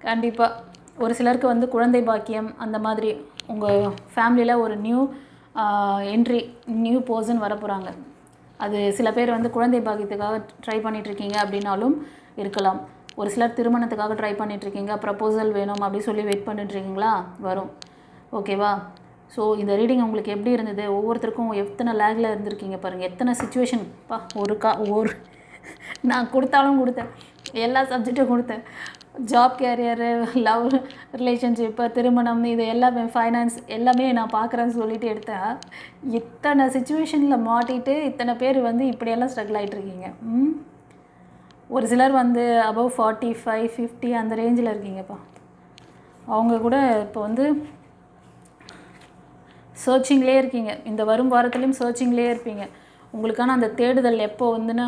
கண்டிப்பாக ஒரு சிலருக்கு வந்து குழந்தை பாக்கியம் அந்த மாதிரி உங்கள் ஃபேமிலியில் ஒரு நியூ என்ட்ரி, நியூ பர்சன் வரப்போகிறாங்க. அது சில பேர் வந்து குழந்தை பாக்கியத்துக்காக ட்ரை பண்ணிகிட்ருக்கீங்க அப்படின்னாலும் இருக்கலாம். ஒரு சிலர் திருமணத்துக்காக ட்ரை பண்ணிகிட்ருக்கீங்க, ப்ரப்போசல் வேணும் அப்படி சொல்லி வெயிட் பண்ணிட்டுருக்கீங்களா? வரும். ஓகேவா? ஸோ இந்த ரீடிங் உங்களுக்கு எப்படி இருந்தது, ஒவ்வொருத்தருக்கும் எத்தனை லேகில் இருந்திருக்கீங்க பாருங்கள், எத்தனை சுச்சுவேஷன் பா ஒரு நான் கொடுத்தேன், எல்லா சப்ஜெக்டும் கொடுத்தேன். ஜாப் கேரியரு, லவ் ரிலேஷன்ஷிப்பு, திருமணம், இது எல்லாமே ஃபைனான்ஸ் எல்லாமே நான் பார்க்குறேன்னு சொல்லிட்டு எடுத்தேன். இத்தனை சுச்சுவேஷனில் மாட்டிட்டு இத்தனை பேர் வந்து இப்படியெல்லாம் ஸ்ட்ரகிள் ஆகிட்டுருக்கீங்க. ஒரு சிலர் வந்து அபவ் 45, 50 அந்த ரேஞ்சில் இருக்கீங்கப்பா. அவங்க கூட இப்போ வந்து சர்ச்சிங்லேயே இருக்கீங்க. இந்த வரும் வாரத்துலேயும் சர்ச்சிங்லேயே இருப்பீங்க. உங்களுக்கான அந்த தேடுதல் எப்போ வந்துன்னா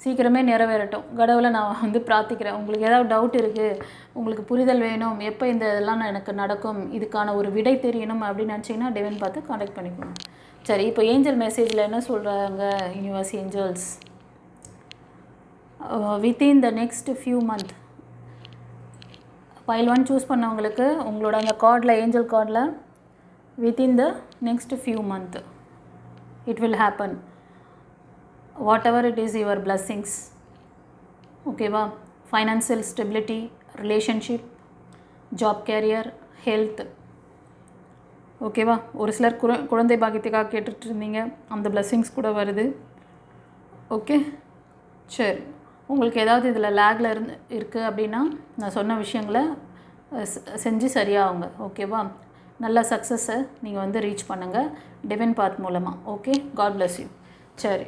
சீக்கிரமே நிறைவேறட்டும். கடவுளை நான் வந்து பிரார்த்திக்கிறேன். உங்களுக்கு ஏதாவது டவுட் இருக்குது, உங்களுக்கு புரிதல் வேணும், எப்போ இந்த இதெல்லாம் எனக்கு நடக்கும், இதுக்கான ஒரு விடை தெரியணும் அப்படின்னு நினச்சிங்கன்னா டிவைன் பார்த்து காண்டாக்ட் பண்ணிக்கணும். சரி, இப்போ ஏஞ்சல் மெசேஜில் என்ன சொல்கிறாங்க universe angels? Within the next few month pile 1 choose பண்ணவங்களுக்கு உங்களோட அந்த கார்டில், ஏஞ்சல் கார்டில், within the next few month it will happen whatever it is your blessings. ஓகேவா? Financial stability, relationship, job career, health. ஓகேவா? ஒரு சிலர் குழந்தை பாக்கியத்துக்காக கேட்டுட்டு இருந்தீங்க, அந்த பிளெஸ்ஸிங்ஸ் கூட வருது. ஓகே, சரி. உங்களுக்கு ஏதாவது இதில் லேகில் இருக்குது அப்படின்னா நான் சொன்ன விஷயங்களை செஞ்சு சரியாகுங்க. ஓகேவா? நல்ல சக்ஸஸை நீங்கள் வந்து ரீச் பண்ணுங்கள் டிவைன் பாத் மூலமாக. Okay, God bless you. சரி.